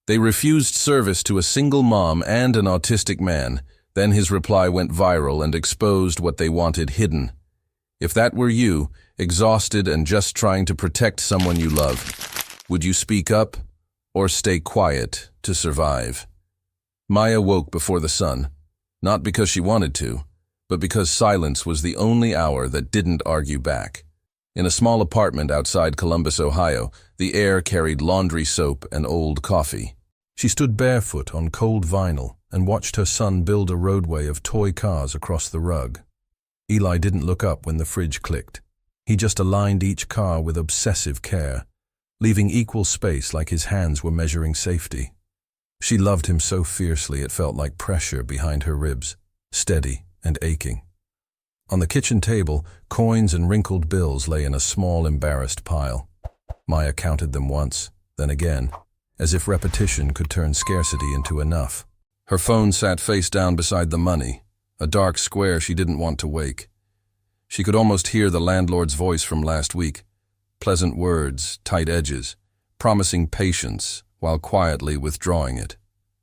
They refused service to a single mom and an autistic man. Then his reply went viral and exposed what they wanted hidden. If that were you, exhausted and just trying to protect someone you love, would you speak up or stay quiet to survive? Maya woke before the sun, not because she wanted to, but because silence was the only hour that didn't argue back. In a small apartment outside Columbus, Ohio, the air carried laundry soap and old coffee. She stood barefoot on cold vinyl and watched her son build a roadway of toy cars across the rug. Eli didn't look up when the fridge clicked. He just aligned each car with obsessive care, leaving equal space like his hands were measuring safety. She loved him so fiercely it felt like pressure behind her ribs, steady and aching. On the kitchen table, coins and wrinkled bills lay in a small, embarrassed pile. Maya counted them once, then again, as if repetition could turn scarcity into enough. Her phone sat face down beside the money, a dark square she didn't want to wake. She could almost hear the landlord's voice from last week, pleasant words, tight edges, promising patience while quietly withdrawing it.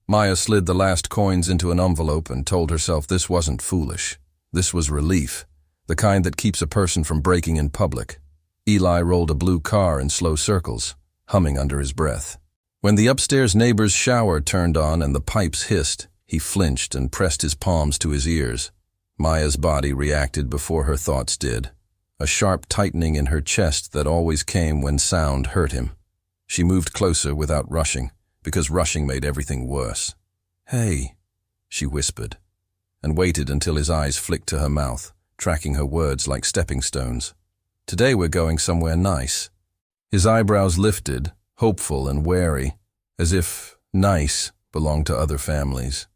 Maya slid the last coins into an envelope and told herself this wasn't foolish. This was relief, the kind that keeps a person from breaking in public. Eli rolled a blue car in slow circles, humming under his breath. When the upstairs neighbor's shower turned on and the pipes hissed, he flinched and pressed his palms to his ears. Maya's body reacted before her thoughts did, a sharp tightening in her chest that always came when sound hurt him. She moved closer without rushing, because rushing made everything worse. "Hey," she whispered, and waited until his eyes flicked to her mouth, tracking her words like stepping stones. "Today we're going somewhere nice." His eyebrows lifted, hopeful and wary, as if nice belonged to other families.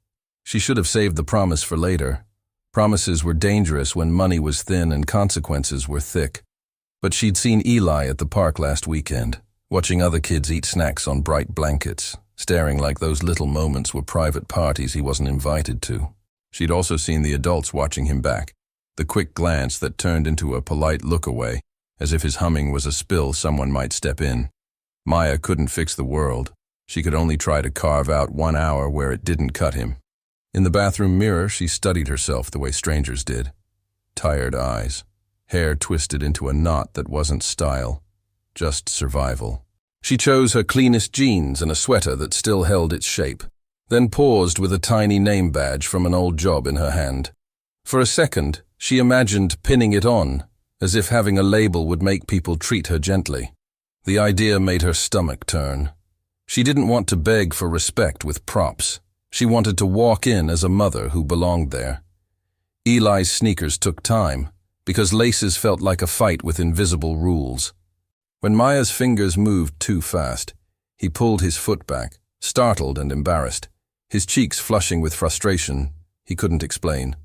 She should have saved the promise for later. Promises were dangerous when money was thin and consequences were thick. But she'd seen Eli at the park last weekend, watching other kids eat snacks on bright blankets, staring like those little moments were private parties he wasn't invited to. She'd also seen the adults watching him back, the quick glance that turned into a polite look away, as if his humming was a spill someone might step in. Maya couldn't fix the world. She could only try to carve out 1 hour where it didn't cut him. In the bathroom mirror, she studied herself the way strangers did. Tired eyes, hair twisted into a knot that wasn't style, just survival. She chose her cleanest jeans and a sweater that still held its shape, then paused with a tiny name badge from an old job in her hand. For a second, she imagined pinning it on, as if having a label would make people treat her gently. The idea made her stomach turn. She didn't want to beg for respect with props. She wanted to walk in as a mother who belonged there. Eli's sneakers took time, because laces felt like a fight with invisible rules. When Maya's fingers moved too fast, he pulled his foot back, startled and embarrassed, his cheeks flushing with frustration he couldn't explain.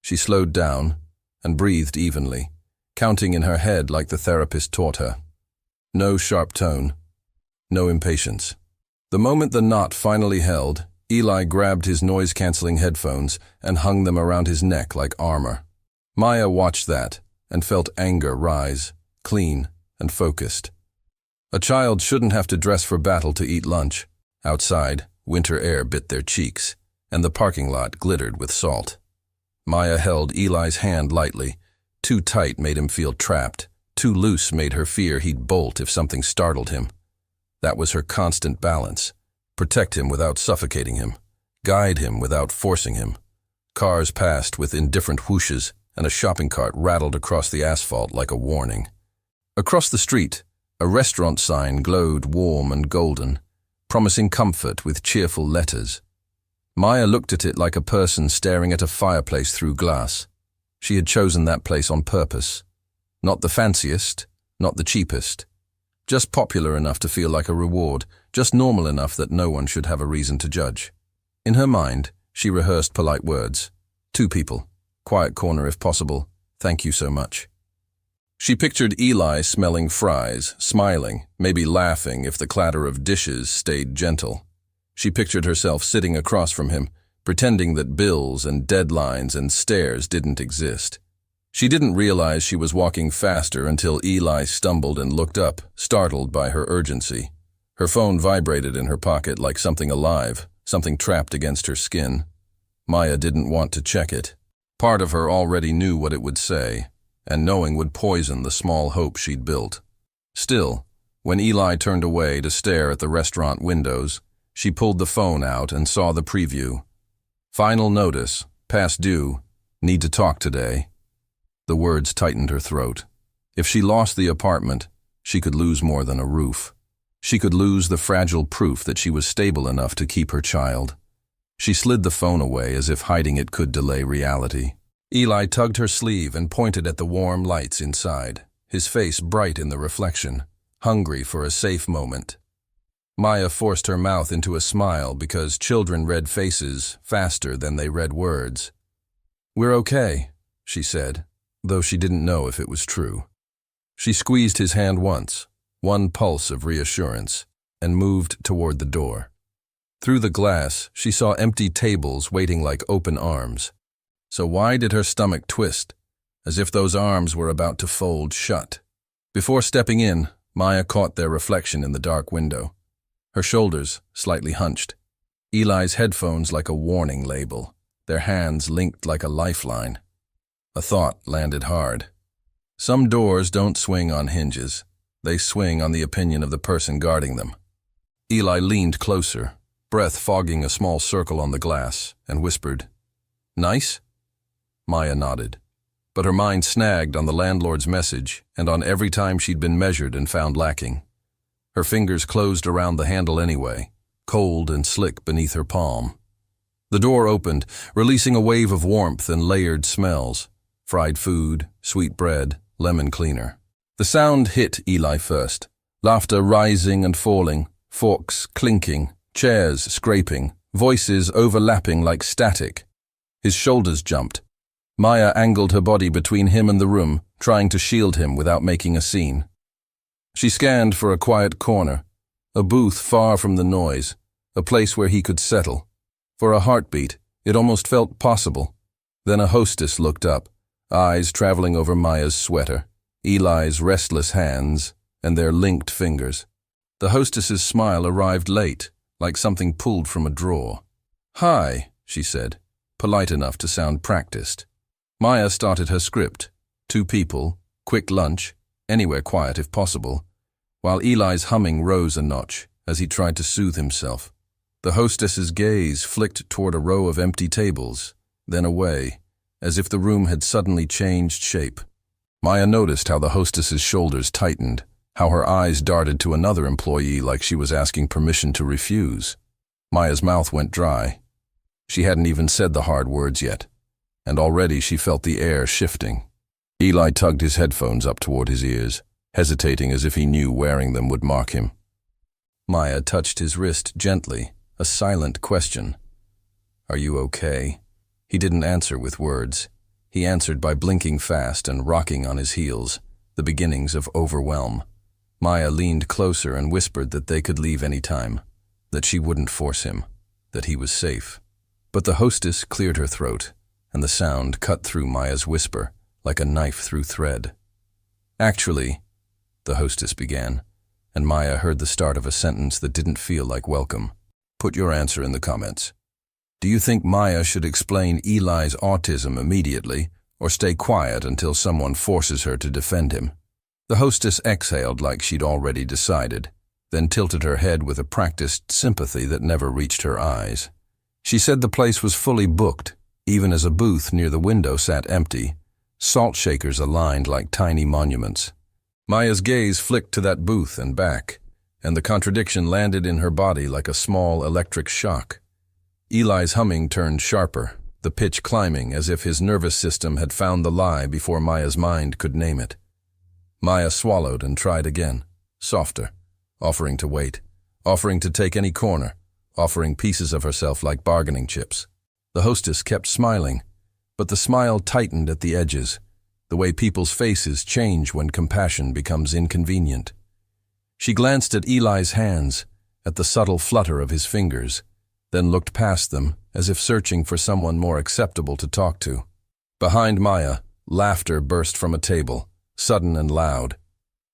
She slowed down and breathed evenly, counting in her head like the therapist taught her. No sharp tone, no impatience. The moment the knot finally held, Eli grabbed his noise-canceling headphones and hung them around his neck like armor. Maya watched that and felt anger rise, clean and focused. A child shouldn't have to dress for battle to eat lunch. Outside, winter air bit their cheeks, and the parking lot glittered with salt. Maya held Eli's hand lightly. Too tight made him feel trapped. Too loose made her fear he'd bolt if something startled him. That was her constant balance. Protect him without suffocating him. Guide him without forcing him. Cars passed with indifferent whooshes, and a shopping cart rattled across the asphalt like a warning. Across the street, a restaurant sign glowed warm and golden, promising comfort with cheerful letters. Maya looked at it like a person staring at a fireplace through glass. She had chosen that place on purpose. Not the fanciest, not the cheapest. Just popular enough to feel like a reward, just normal enough that no one should have a reason to judge. In her mind, she rehearsed polite words. 2 people. Quiet corner if possible. Thank you so much. She pictured Eli smelling fries, smiling, maybe laughing if the clatter of dishes stayed gentle. She pictured herself sitting across from him, pretending that bills and deadlines and stares didn't exist. She didn't realize she was walking faster until Eli stumbled and looked up, startled by her urgency. Her phone vibrated in her pocket like something alive, something trapped against her skin. Maya didn't want to check it. Part of her already knew what it would say, and knowing would poison the small hope she'd built. Still, when Eli turned away to stare at the restaurant windows, she pulled the phone out and saw the preview. Final notice, past due, need to talk today. The words tightened her throat. If she lost the apartment, she could lose more than a roof. She could lose the fragile proof that she was stable enough to keep her child. She slid the phone away as if hiding it could delay reality. Eli tugged her sleeve and pointed at the warm lights inside, his face bright in the reflection, hungry for a safe moment. Maya forced her mouth into a smile because children read faces faster than they read words. "We're okay," she said, though she didn't know if it was true. She squeezed his hand once, one pulse of reassurance, and moved toward the door. Through the glass, she saw empty tables waiting like open arms. So why did her stomach twist, as if those arms were about to fold shut? Before stepping in, Maya caught their reflection in the dark window. Her shoulders slightly hunched. Eli's headphones like a warning label, their hands linked like a lifeline. A thought landed hard. Some doors don't swing on hinges. They swing on the opinion of the person guarding them. Eli leaned closer, breath fogging a small circle on the glass, and whispered, "Nice?" Maya nodded, but her mind snagged on the landlord's message and on every time she'd been measured and found lacking. Her fingers closed around the handle anyway, cold and slick beneath her palm. The door opened, releasing a wave of warmth and layered smells: fried food, sweet bread, lemon cleaner. The sound hit Eli first, laughter rising and falling, forks clinking, chairs scraping, voices overlapping like static. His shoulders jumped. Maya angled her body between him and the room, trying to shield him without making a scene. She scanned for a quiet corner, a booth far from the noise, a place where he could settle. For a heartbeat, it almost felt possible. Then a hostess looked up, eyes traveling over Maya's sweater, Eli's restless hands, and their linked fingers. The hostess's smile arrived late, like something pulled from a drawer. "Hi," she said, polite enough to sound practiced. Maya started her script: 2 people, quick lunch, anywhere quiet if possible, while Eli's humming rose a notch as he tried to soothe himself. The hostess's gaze flicked toward a row of empty tables, then away, as if the room had suddenly changed shape. Maya noticed how the hostess's shoulders tightened, how her eyes darted to another employee like she was asking permission to refuse. Maya's mouth went dry. She hadn't even said the hard words yet, and already she felt the air shifting. Eli tugged his headphones up toward his ears, hesitating as if he knew wearing them would mark him. Maya touched his wrist gently, a silent question. "Are you okay?" He didn't answer with words. He answered by blinking fast and rocking on his heels, the beginnings of overwhelm. Maya leaned closer and whispered that they could leave any time, that she wouldn't force him, that he was safe. But the hostess cleared her throat, and the sound cut through Maya's whisper like a knife through thread. "Actually," the hostess began, and Maya heard the start of a sentence that didn't feel like welcome. "Put your answer in the comments. Do you think Maya should explain Eli's autism immediately, or stay quiet until someone forces her to defend him?" The hostess exhaled like she'd already decided, then tilted her head with a practiced sympathy that never reached her eyes. She said the place was fully booked, even as a booth near the window sat empty, salt shakers aligned like tiny monuments. Maya's gaze flicked to that booth and back, and the contradiction landed in her body like a small electric shock. Eli's humming turned sharper, the pitch climbing as if his nervous system had found the lie before Maya's mind could name it. Maya swallowed and tried again, softer, offering to wait, offering to take any corner, offering pieces of herself like bargaining chips. The hostess kept smiling, but the smile tightened at the edges, the way people's faces change when compassion becomes inconvenient. She glanced at Eli's hands, at the subtle flutter of his fingers, then looked past them as if searching for someone more acceptable to talk to. Behind Maya, laughter burst from a table, sudden and loud.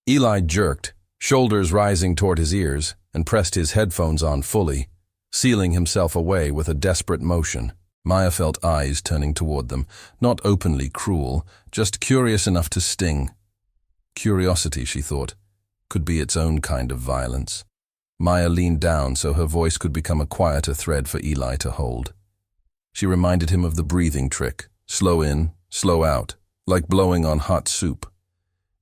Eli jerked, shoulders rising toward his ears, and pressed his headphones on fully, sealing himself away with a desperate motion. Maya felt eyes turning toward them, not openly cruel, just curious enough to sting. Curiosity, she thought, could be its own kind of violence. Maya leaned down so her voice could become a quieter thread for Eli to hold. She reminded him of the breathing trick, slow in, slow out, like blowing on hot soup.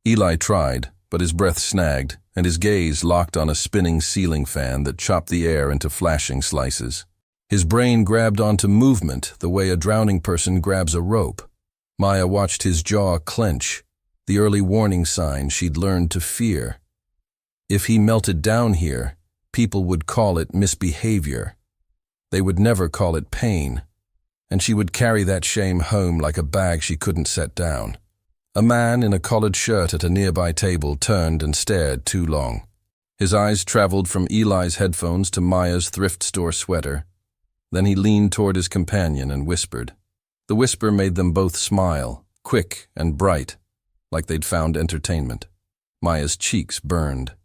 Eli tried, but his breath snagged, and his gaze locked on a spinning ceiling fan that chopped the air into flashing slices. His brain grabbed onto movement the way a drowning person grabs a rope. Maya watched his jaw clench, the early warning sign she'd learned to fear. If he melted down here, people would call it misbehavior. They would never call it pain, and she would carry that shame home like a bag she couldn't set down. A man in a collared shirt at a nearby table turned and stared too long. His eyes traveled from Eli's headphones to Maya's thrift store sweater. Then he leaned toward his companion and whispered. The whisper made them both smile, quick and bright, like they'd found entertainment. Maya's cheeks burned.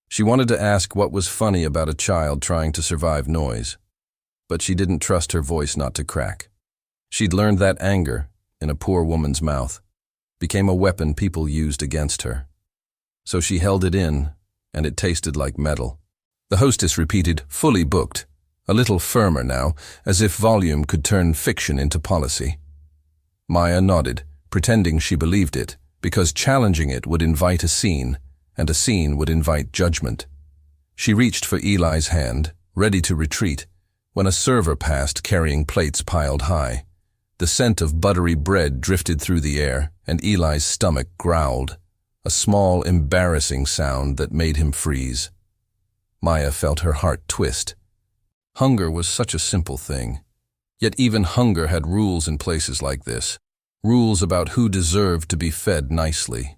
She wanted to ask what was funny about a child trying to survive noise, but she didn't trust her voice not to crack. She'd learned that anger, in a poor woman's mouth, became a weapon people used against her. So she held it in, and it tasted like metal. The hostess repeated, fully booked, a little firmer now, as if volume could turn fiction into policy. Maya nodded, pretending she believed it, because challenging it would invite a scene, and a scene would invite judgment. She reached for Eli's hand, ready to retreat, when a server passed carrying plates piled high. The scent of buttery bread drifted through the air, and Eli's stomach growled, a small, embarrassing sound that made him freeze. Maya felt her heart twist. Hunger was such a simple thing. Yet even hunger had rules in places like this, rules about who deserved to be fed nicely.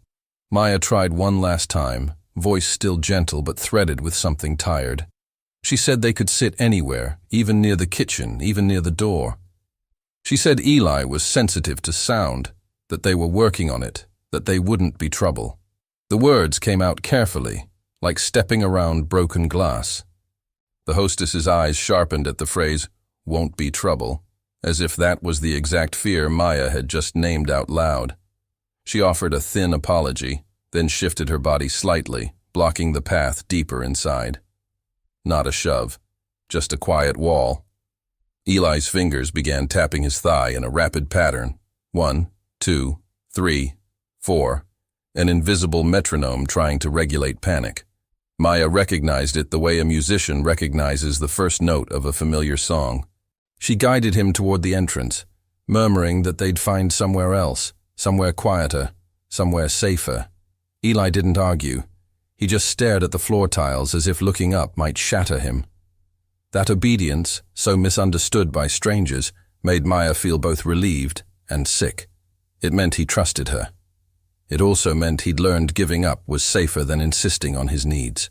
Maya tried one last time, voice still gentle but threaded with something tired. She said they could sit anywhere, even near the kitchen, even near the door. She said Eli was sensitive to sound, that they were working on it, that they wouldn't be trouble. The words came out carefully, like stepping around broken glass. The hostess's eyes sharpened at the phrase, won't be trouble, as if that was the exact fear Maya had just named out loud. She offered a thin apology, then shifted her body slightly, blocking the path deeper inside. Not a shove, just a quiet wall. Eli's fingers began tapping his thigh in a rapid pattern. 1, 2, 3, 4, an invisible metronome trying to regulate panic. Maya recognized it the way a musician recognizes the first note of a familiar song. She guided him toward the entrance, murmuring that they'd find somewhere else, somewhere quieter, somewhere safer. Eli didn't argue. He just stared at the floor tiles as if looking up might shatter him. That obedience, so misunderstood by strangers, made Maya feel both relieved and sick. It meant he trusted her. It also meant he'd learned giving up was safer than insisting on his needs.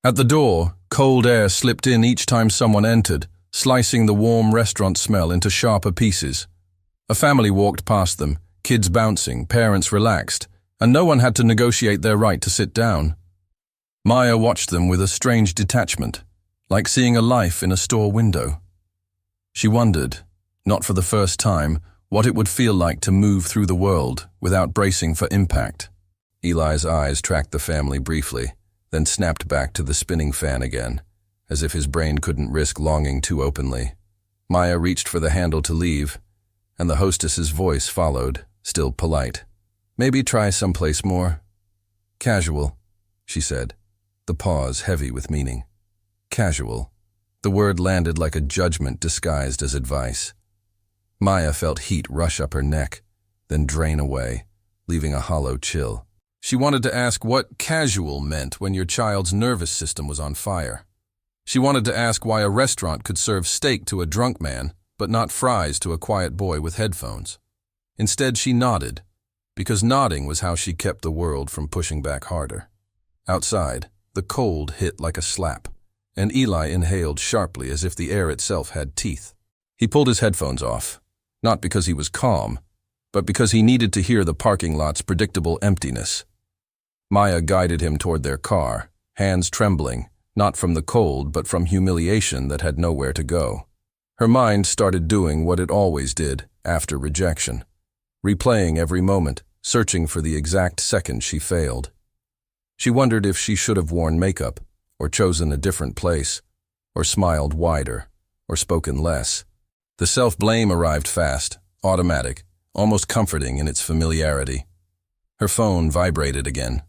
At the door, cold air slipped in each time someone entered, slicing the warm restaurant smell into sharper pieces. A family walked past them, kids bouncing, parents relaxed, and no one had to negotiate their right to sit down. Maya watched them with a strange detachment, like seeing a life in a store window. She wondered, not for the first time, what it would feel like to move through the world without bracing for impact. Eli's eyes tracked the family briefly, then snapped back to the spinning fan again, as if his brain couldn't risk longing too openly. Maya reached for the handle to leave, and the hostess's voice followed, still polite. Maybe try someplace more casual, she said, the pause heavy with meaning. Casual. The word landed like a judgment disguised as advice. Maya felt heat rush up her neck, then drain away, leaving a hollow chill. She wanted to ask what casual meant when your child's nervous system was on fire. She wanted to ask why a restaurant could serve steak to a drunk man, but not fries to a quiet boy with headphones. Instead, she nodded, because nodding was how she kept the world from pushing back harder. Outside, the cold hit like a slap, and Eli inhaled sharply as if the air itself had teeth. He pulled his headphones off, not because he was calm, but because he needed to hear the parking lot's predictable emptiness. Maya guided him toward their car, hands trembling, not from the cold but from humiliation that had nowhere to go. Her mind started doing what it always did after rejection, replaying every moment, searching for the exact second she failed. She wondered if she should have worn makeup, or chosen a different place, or smiled wider, or spoken less. The self-blame arrived fast, automatic, almost comforting in its familiarity. Her phone vibrated again.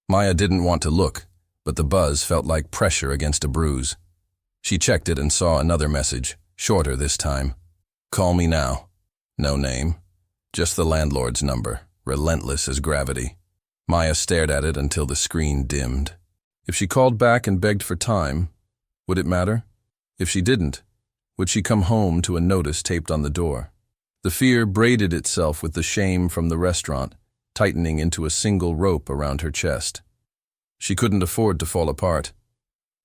Maya didn't want to look, but the buzz felt like pressure against a bruise. She checked it and saw another message, shorter this time. "Call me now." No name. Just the landlord's number, relentless as gravity. Maya stared at it until the screen dimmed. If she called back and begged for time, would it matter? If she didn't, would she come home to a notice taped on the door? The fear braided itself with the shame from the restaurant, tightening into a single rope around her chest. She couldn't afford to fall apart.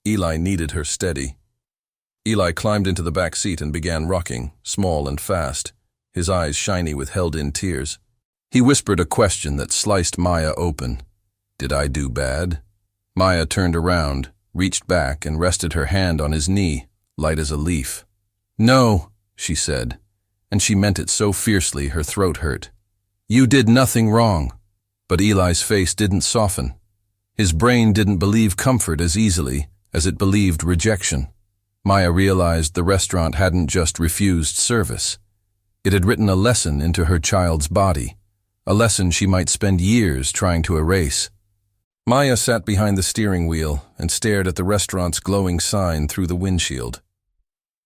Eli needed her steady. Eli climbed into the back seat and began rocking, small and fast, his eyes shiny with held-in tears. He whispered a question that sliced Maya open. "Did I do bad?" Maya turned around, reached back, and rested her hand on his knee, light as a leaf. "No," she said, and she meant it so fiercely her throat hurt. "You did nothing wrong." But Eli's face didn't soften. His brain didn't believe comfort as easily as it believed rejection. Maya realized the restaurant hadn't just refused service. It had written a lesson into her child's body, a lesson she might spend years trying to erase. Maya sat behind the steering wheel and stared at the restaurant's glowing sign through the windshield.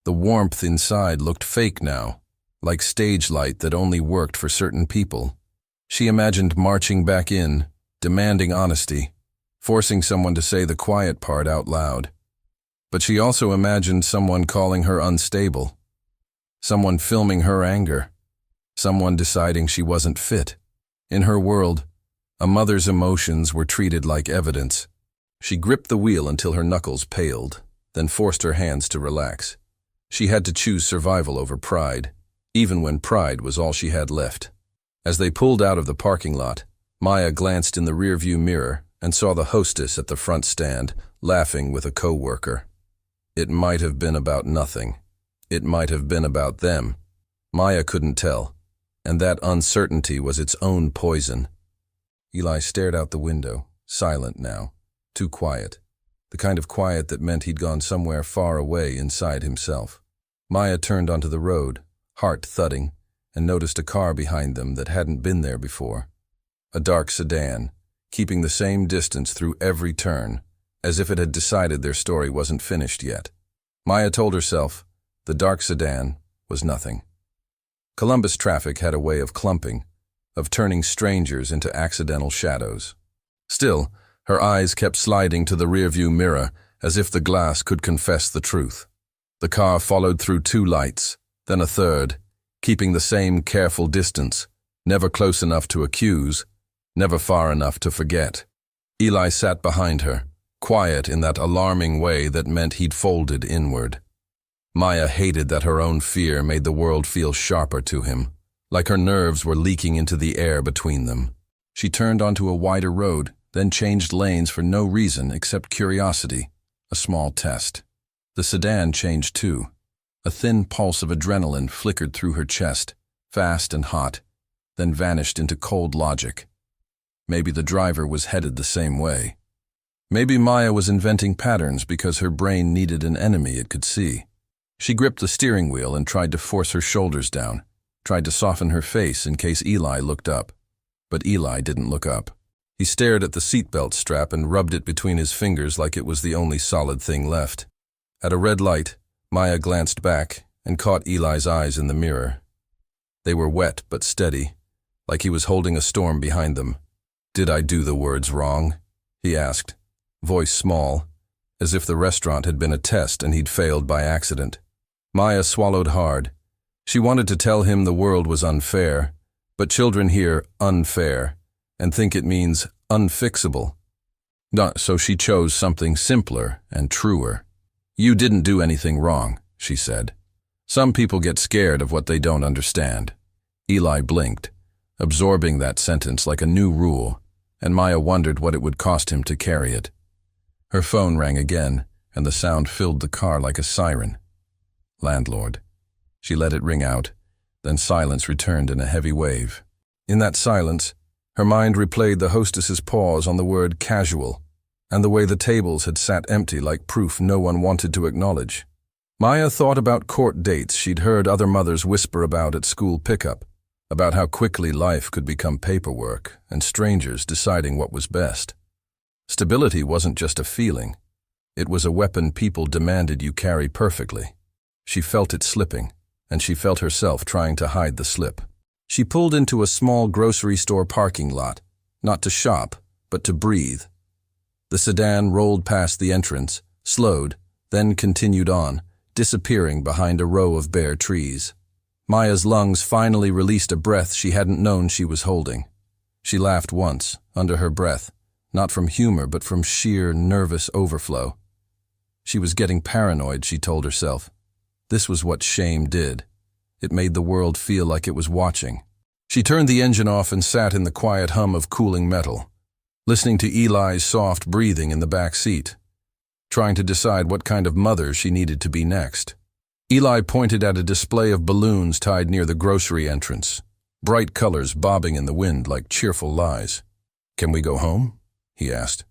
The warmth inside looked fake now, like stage light that only worked for certain people. She imagined marching back in, demanding honesty, forcing someone to say the quiet part out loud. But she also imagined someone calling her unstable, someone filming her anger, someone deciding she wasn't fit. In her world, a mother's emotions were treated like evidence. She gripped the wheel until her knuckles paled, then forced her hands to relax. She had to choose survival over pride, even when pride was all she had left. As they pulled out of the parking lot, Maya glanced in the rearview mirror and saw the hostess at the front stand, laughing with a co-worker. It might have been about nothing. It might have been about them. Maya couldn't tell, and that uncertainty was its own poison. Eli stared out the window, silent now, too quiet, the kind of quiet that meant he'd gone somewhere far away inside himself. Maya turned onto the road, heart thudding, and noticed a car behind them that hadn't been there before. A dark sedan, keeping the same distance through every turn, as if it had decided their story wasn't finished yet. Maya told herself the dark sedan was nothing. Columbus traffic had a way of clumping, of turning strangers into accidental shadows. Still, her eyes kept sliding to the rearview mirror as if the glass could confess the truth. The car followed through 2 lights, then a third, keeping the same careful distance, never close enough to accuse, never far enough to forget. Eli sat behind her, quiet in that alarming way that meant he'd folded inward. Maya hated that her own fear made the world feel sharper to him, like her nerves were leaking into the air between them. She turned onto a wider road, then changed lanes for no reason except curiosity, a small test. The sedan changed too. A thin pulse of adrenaline flickered through her chest, fast and hot, then vanished into cold logic. Maybe the driver was headed the same way. Maybe Maya was inventing patterns because her brain needed an enemy it could see. She gripped the steering wheel and tried to force her shoulders down, tried to soften her face in case Eli looked up. But Eli didn't look up. He stared at the seatbelt strap and rubbed it between his fingers like it was the only solid thing left. At a red light, Maya glanced back and caught Eli's eyes in the mirror. They were wet but steady, like he was holding a storm behind them. "Did I do the words wrong?" he asked, voice small, as if the restaurant had been a test and he'd failed by accident. Maya swallowed hard. She wanted to tell him the world was unfair, but children hear unfair and think it means unfixable. So she chose something simpler and truer. "You didn't do anything wrong," she said. "Some people get scared of what they don't understand." Eli blinked, absorbing that sentence like a new rule, and Maya wondered what it would cost him to carry it. Her phone rang again, and the sound filled the car like a siren. Landlord. She let it ring out, then silence returned in a heavy wave. In that silence, her mind replayed the hostess's pause on the word casual, and the way the tables had sat empty like proof no one wanted to acknowledge. Maya thought about court dates she'd heard other mothers whisper about at school pickup, about how quickly life could become paperwork and strangers deciding what was best. Stability wasn't just a feeling. It was a weapon people demanded you carry perfectly. She felt it slipping, and she felt herself trying to hide the slip. She pulled into a small grocery store parking lot, not to shop, but to breathe. The sedan rolled past the entrance, slowed, then continued on, disappearing behind a row of bare trees. Maya's lungs finally released a breath she hadn't known she was holding. She laughed once, under her breath, not from humor but from sheer nervous overflow. She was getting paranoid, she told herself. This was what shame did. It made the world feel like it was watching. She turned the engine off and sat in the quiet hum of cooling metal, listening to Eli's soft breathing in the back seat, trying to decide what kind of mother she needed to be next. Eli pointed at a display of balloons tied near the grocery entrance, bright colors bobbing in the wind like cheerful lies. "Can we go home?" he asked.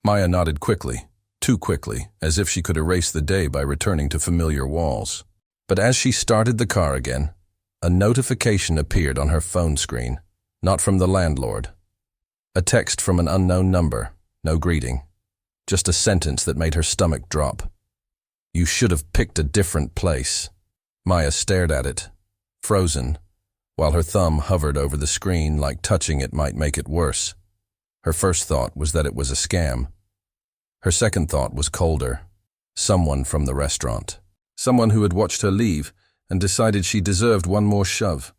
Maya nodded quickly, too quickly, as if she could erase the day by returning to familiar walls. But as she started the car again, a notification appeared on her phone screen, not from the landlord. A text from an unknown number, no greeting, just a sentence that made her stomach drop. "You should have picked a different place." Maya stared at it, frozen, while her thumb hovered over the screen like touching it might make it worse. Her first thought was that it was a scam. Her second thought was colder. Someone from the restaurant. Someone who had watched her leave and decided she deserved one more shove.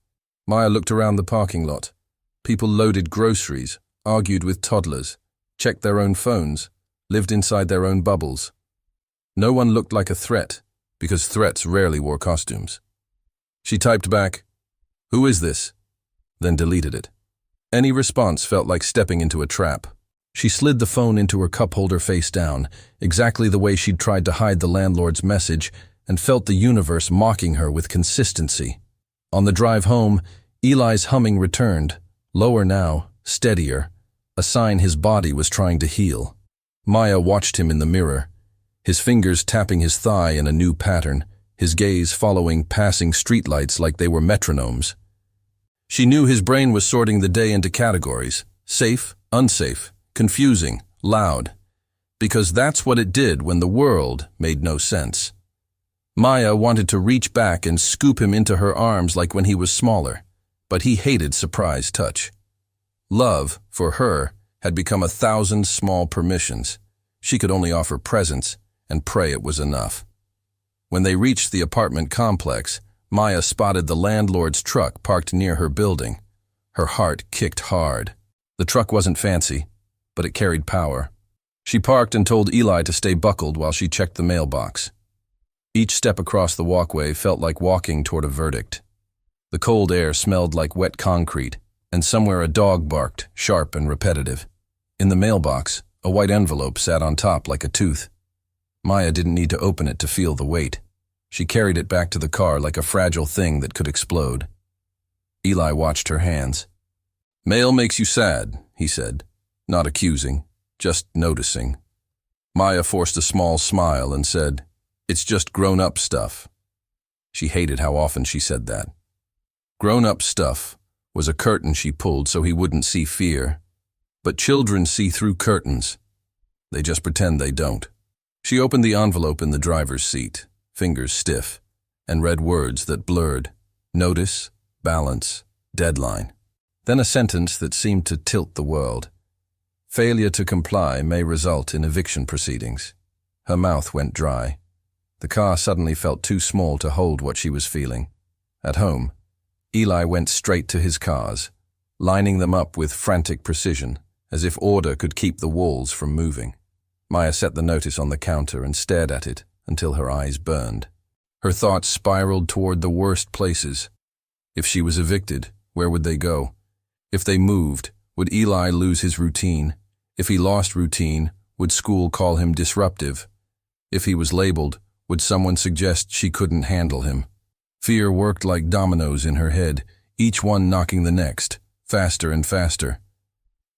Maya looked around the parking lot. People loaded groceries, argued with toddlers, checked their own phones, lived inside their own bubbles. No one looked like a threat, because threats rarely wore costumes. She typed back, "Who is this?" then deleted it. Any response felt like stepping into a trap. She slid the phone into her cup holder face down, exactly the way she'd tried to hide the landlord's message, and felt the universe mocking her with consistency. On the drive home, Eli's humming returned, lower now, steadier, a sign his body was trying to heal. Maya watched him in the mirror, his fingers tapping his thigh in a new pattern, his gaze following passing streetlights like they were metronomes. She knew his brain was sorting the day into categories: safe, unsafe, confusing, loud, because that's what it did when the world made no sense. Maya wanted to reach back and scoop him into her arms like when he was smaller, but he hated surprise touch. Love, for her, had become 1,000 small permissions. She could only offer presence and pray it was enough. When they reached the apartment complex, Maya spotted the landlord's truck parked near her building. Her heart kicked hard. The truck wasn't fancy, but it carried power. She parked and told Eli to stay buckled while she checked the mailbox. Each step across the walkway felt like walking toward a verdict. The cold air smelled like wet concrete, and somewhere a dog barked, sharp and repetitive. In the mailbox, a white envelope sat on top like a tooth. Maya didn't need to open it to feel the weight. She carried it back to the car like a fragile thing that could explode. Eli watched her hands. "Mail makes you sad," he said, not accusing, just noticing. Maya forced a small smile and said, "It's just grown-up stuff." She hated how often she said that. Grown-up stuff was a curtain she pulled so he wouldn't see fear. But children see through curtains. They just pretend they don't. She opened the envelope in the driver's seat, fingers stiff, and read words that blurred: notice, balance, deadline. Then a sentence that seemed to tilt the world. Failure to comply may result in eviction proceedings. Her mouth went dry. The car suddenly felt too small to hold what she was feeling. At home, Eli went straight to his cars, lining them up with frantic precision, as if order could keep the walls from moving. Maya set the notice on the counter and stared at it until her eyes burned. Her thoughts spiraled toward the worst places. If she was evicted, where would they go? If they moved, would Eli lose his routine? If he lost routine, Would school call him disruptive? If he was labeled, would someone suggest she couldn't handle him? Fear worked like dominoes in her head, each one knocking the next, faster and faster.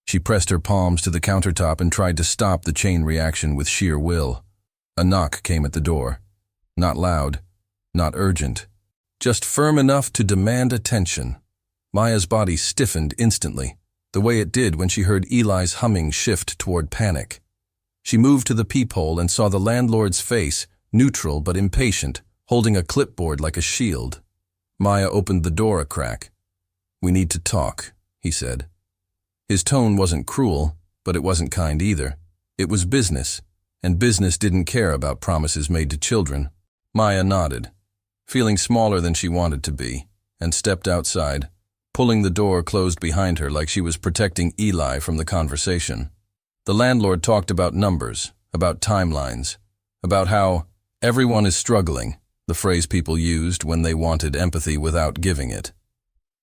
She pressed her palms to the countertop and tried to stop the chain reaction with sheer will. A knock came at the door. Not loud, not urgent, just firm enough to demand attention. Maya's body stiffened instantly, the way it did when she heard Eli's humming shift toward panic. She moved to the peephole and saw the landlord's face, neutral but impatient, holding a clipboard like a shield. Maya opened the door a crack. "We need to talk," he said. His tone wasn't cruel, but it wasn't kind either. It was business, and business didn't care about promises made to children. Maya nodded, feeling smaller than she wanted to be, and stepped outside, pulling the door closed behind her like she was protecting Eli from the conversation. The landlord talked about numbers, about timelines, about how everyone is struggling, the phrase people used when they wanted empathy without giving it.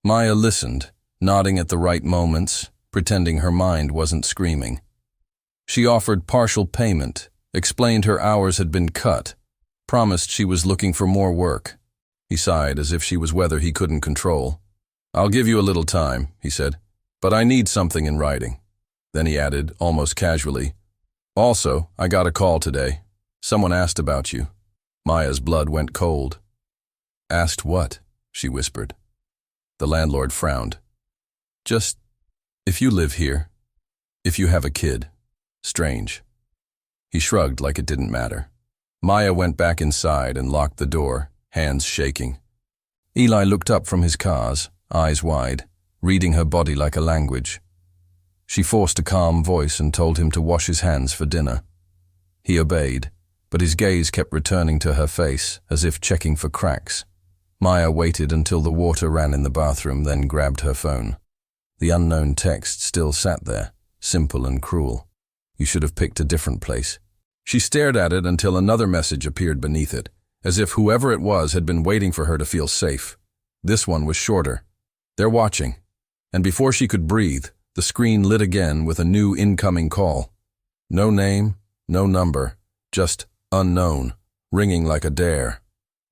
Maya listened, nodding at the right moments, pretending her mind wasn't screaming. She offered partial payment, explained her hours had been cut, promised she was looking for more work. He sighed as if she was weather he couldn't control. "I'll give you a little time," he said, "but I need something in writing." Then he added, almost casually, "Also, I got a call today. Someone asked about you." Maya's blood went cold. "Asked what?" she whispered. The landlord frowned. "Just, if you live here, if you have a kid. Strange." He shrugged like it didn't matter. Maya went back inside and locked the door, hands shaking. Eli looked up from his cars, eyes wide, reading her body like a language. She forced a calm voice and told him to wash his hands for dinner. He obeyed, but his gaze kept returning to her face, as if checking for cracks. Maya waited until the water ran in the bathroom, then grabbed her phone. The unknown text still sat there, simple and cruel. "You should have picked a different place." She stared at it until another message appeared beneath it, as if whoever it was had been waiting for her to feel safe. This one was shorter. "They're watching." And before she could breathe, the screen lit again with a new incoming call. No name, no number, just unknown, ringing like a dare.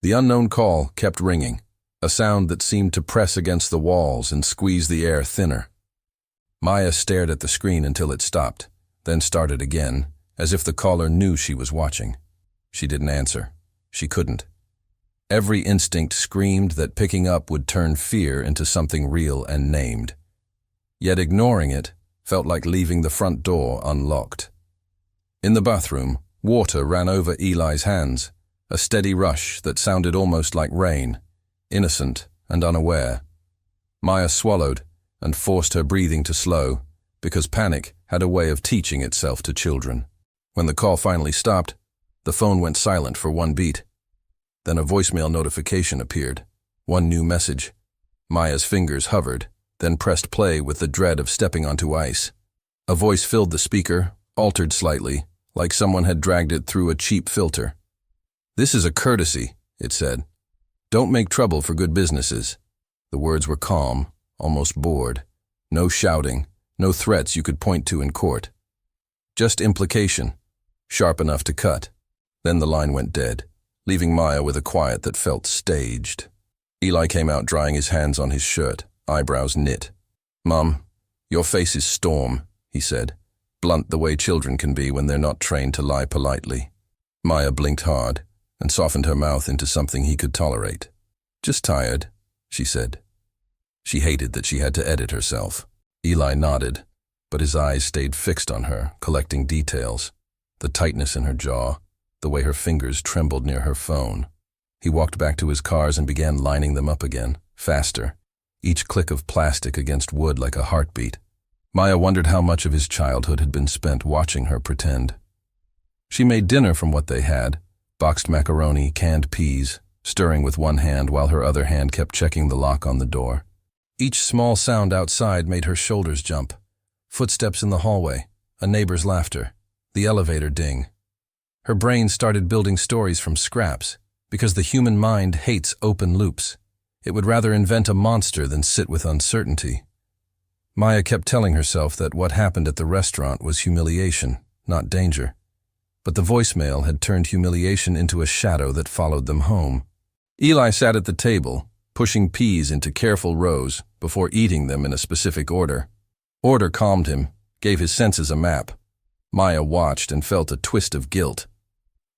The unknown call kept ringing, a sound that seemed to press against the walls and squeeze the air thinner. Maya stared at the screen until it stopped, then started again, as if the caller knew she was watching. She didn't answer. She couldn't. Every instinct screamed that picking up would turn fear into something real and named. Yet ignoring it felt like leaving the front door unlocked. In the bathroom, water ran over Eli's hands, a steady rush that sounded almost like rain, innocent and unaware. Maya swallowed and forced her breathing to slow, because panic had a way of teaching itself to children. When the call finally stopped, the phone went silent for one beat. Then a voicemail notification appeared, one new message. Maya's fingers hovered, then pressed play with the dread of stepping onto ice. A voice filled the speaker, altered slightly, like someone had dragged it through a cheap filter. "This is a courtesy," it said. "Don't make trouble for good businesses." The words were calm, almost bored. No shouting, no threats you could point to in court. Just implication, sharp enough to cut. Then the line went dead, leaving Maya with a quiet that felt staged. Eli came out drying his hands on his shirt, eyebrows knit. "Mom, your face is storm," he said, blunt the way children can be when they're not trained to lie politely. Maya blinked hard and softened her mouth into something he could tolerate. "Just tired," she said. She hated that she had to edit herself. Eli nodded, but his eyes stayed fixed on her, collecting details. The tightness in her jaw, the way her fingers trembled near her phone. He walked back to his cars and began lining them up again, faster, each click of plastic against wood like a heartbeat. Maya wondered how much of his childhood had been spent watching her pretend. She made dinner from what they had, boxed macaroni, canned peas, stirring with one hand while her other hand kept checking the lock on the door. Each small sound outside made her shoulders jump. Footsteps in the hallway, a neighbor's laughter, the elevator ding. Her brain started building stories from scraps, because the human mind hates open loops. It would rather invent a monster than sit with uncertainty. Maya kept telling herself that what happened at the restaurant was humiliation, not danger. But the voicemail had turned humiliation into a shadow that followed them home. Eli sat at the table, pushing peas into careful rows before eating them in a specific order. Order calmed him, gave his senses a map. Maya watched and felt a twist of guilt.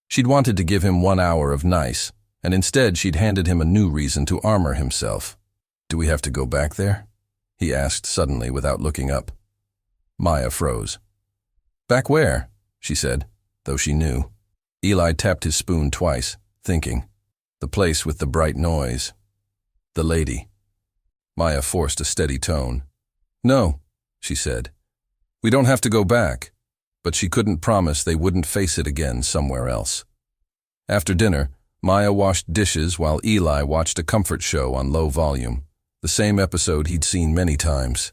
She'd wanted to give him 1 hour of nice, and instead she'd handed him a new reason to armor himself. "Do we have to go back there?" he asked suddenly without looking up. Maya froze. "Back where?" she said, though she knew. Eli tapped his spoon twice, thinking. The place with the bright noise. The lady. Maya forced a steady tone. "No," she said. "We don't have to go back." But she couldn't promise they wouldn't face it again somewhere else. After dinner, Maya washed dishes while Eli watched a comfort show on low volume, the same episode he'd seen many times.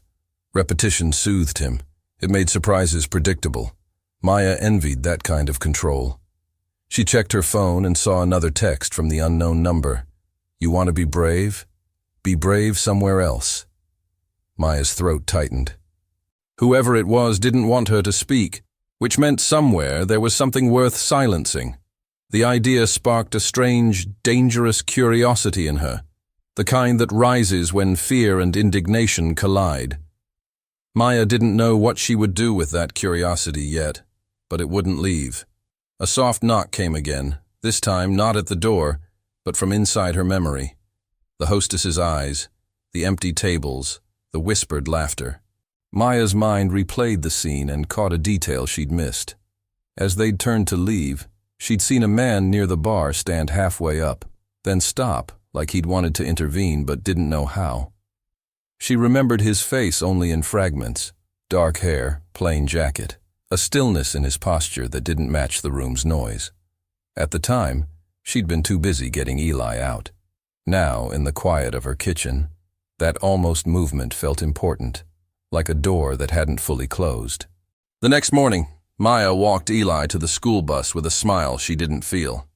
Repetition soothed him. It made surprises predictable. Maya envied that kind of control. She checked her phone and saw another text from the unknown number. "You want to be brave? Be brave somewhere else." Maya's throat tightened. Whoever it was didn't want her to speak, which meant somewhere there was something worth silencing. The idea sparked a strange, dangerous curiosity in her, the kind that rises when fear and indignation collide. Maya didn't know what she would do with that curiosity yet, but it wouldn't leave. A soft knock came again, this time not at the door, but from inside her memory. The hostess's eyes, the empty tables, the whispered laughter. Maya's mind replayed the scene and caught a detail she'd missed. As they'd turned to leave, she'd seen a man near the bar stand halfway up, then stop, like he'd wanted to intervene but didn't know how. She remembered his face only in fragments, dark hair, plain jacket, a stillness in his posture that didn't match the room's noise. At the time, she'd been too busy getting Eli out. Now, in the quiet of her kitchen, that almost movement felt important, like a door that hadn't fully closed. The next morning, Maya walked Eli to the school bus with a smile she didn't feel.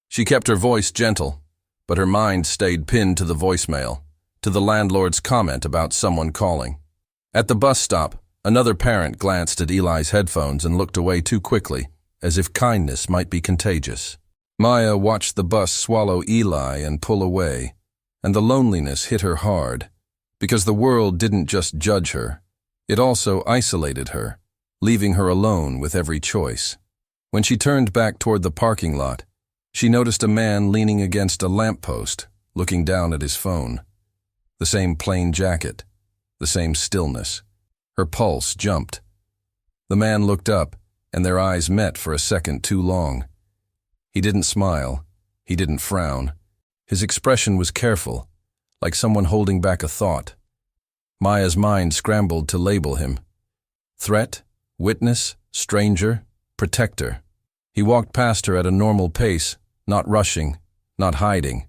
She kept her voice gentle, but her mind stayed pinned to the voicemail, to the landlord's comment about someone calling. At the bus stop, another parent glanced at Eli's headphones and looked away too quickly, as if kindness might be contagious. Maya watched the bus swallow Eli and pull away, and the loneliness hit her hard, because the world didn't just judge her, it also isolated her, leaving her alone with every choice. When she turned back toward the parking lot, she noticed a man leaning against a lamppost, looking down at his phone. The same plain jacket, the same stillness. Her pulse jumped. The man looked up, and their eyes met for a second too long. He didn't smile. He didn't frown. His expression was careful, like someone holding back a thought. Maya's mind scrambled to label him. Threat, witness, stranger, protector. He walked past her at a normal pace, not rushing, not hiding,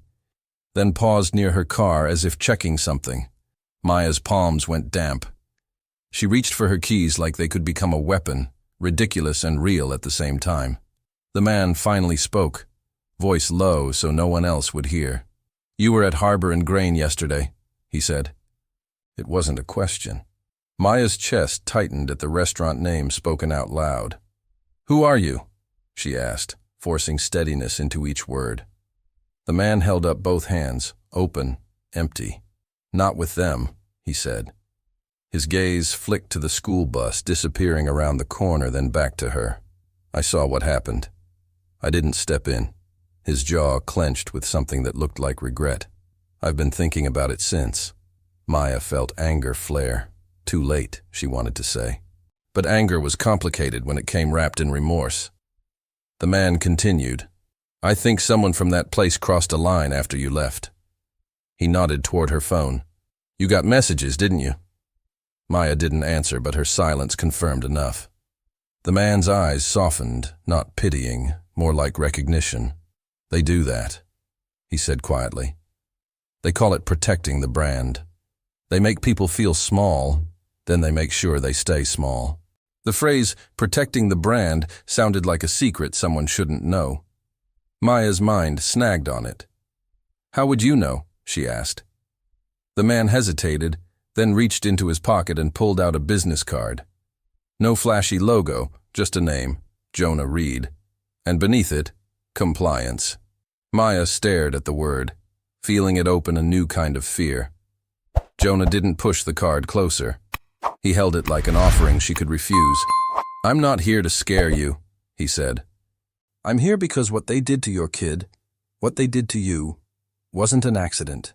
then paused near her car as if checking something. Maya's palms went damp. She reached for her keys like they could become a weapon, ridiculous and real at the same time. The man finally spoke, voice low so no one else would hear. "You were at Harbor and Grain yesterday," he said. It wasn't a question. Maya's chest tightened at the restaurant name spoken out loud. "Who are you?" she asked, forcing steadiness into each word. The man held up both hands, open, empty. "Not with them," he said. His gaze flicked to the school bus disappearing around the corner, then back to her. "I saw what happened. I didn't step in." His jaw clenched with something that looked like regret. "I've been thinking about it since." Maya felt anger flare. Too late, she wanted to say. But anger was complicated when it came wrapped in remorse. The man continued, "I think someone from that place crossed a line after you left." He nodded toward her phone. "You got messages, didn't you?" Maya didn't answer, but her silence confirmed enough. The man's eyes softened, not pitying, more like recognition. "They do that," he said quietly. "They call it protecting the brand. They make people feel small, then they make sure they stay small." The phrase, protecting the brand, sounded like a secret someone shouldn't know. Maya's mind snagged on it. "How would you know?" she asked. The man hesitated, then reached into his pocket and pulled out a business card. No flashy logo, Just a name, Jonah Reed. And beneath it, compliance. Maya stared at the word, feeling it open a new kind of fear. Jonah didn't push the card closer. He held it like an offering she could refuse. "I'm not here to scare you," he said. "I'm here because what they did to your kid, what they did to you, wasn't an accident.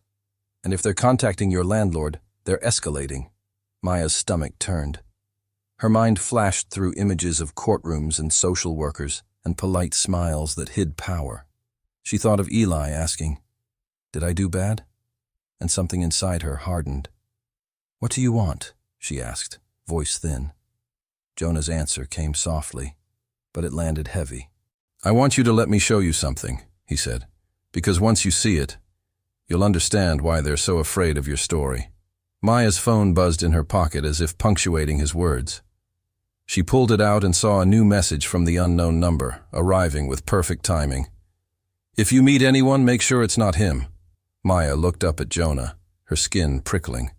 And if they're contacting your landlord, they're escalating." Maya's stomach turned. Her mind flashed through images of courtrooms and social workers and polite smiles that hid power. She thought of Eli asking, "Did I do bad?" And something inside her hardened. "What do you want?" she asked, voice thin. Jonah's answer came softly, but it landed heavy. "I want you to let me show you something," he said, "because once you see it, you'll understand why they're so afraid of your story." Maya's phone buzzed in her pocket as if punctuating his words. She pulled it out and saw a new message from the unknown number, arriving with perfect timing. "If you meet anyone, make sure it's not him." Maya looked up at Jonah, her skin prickling.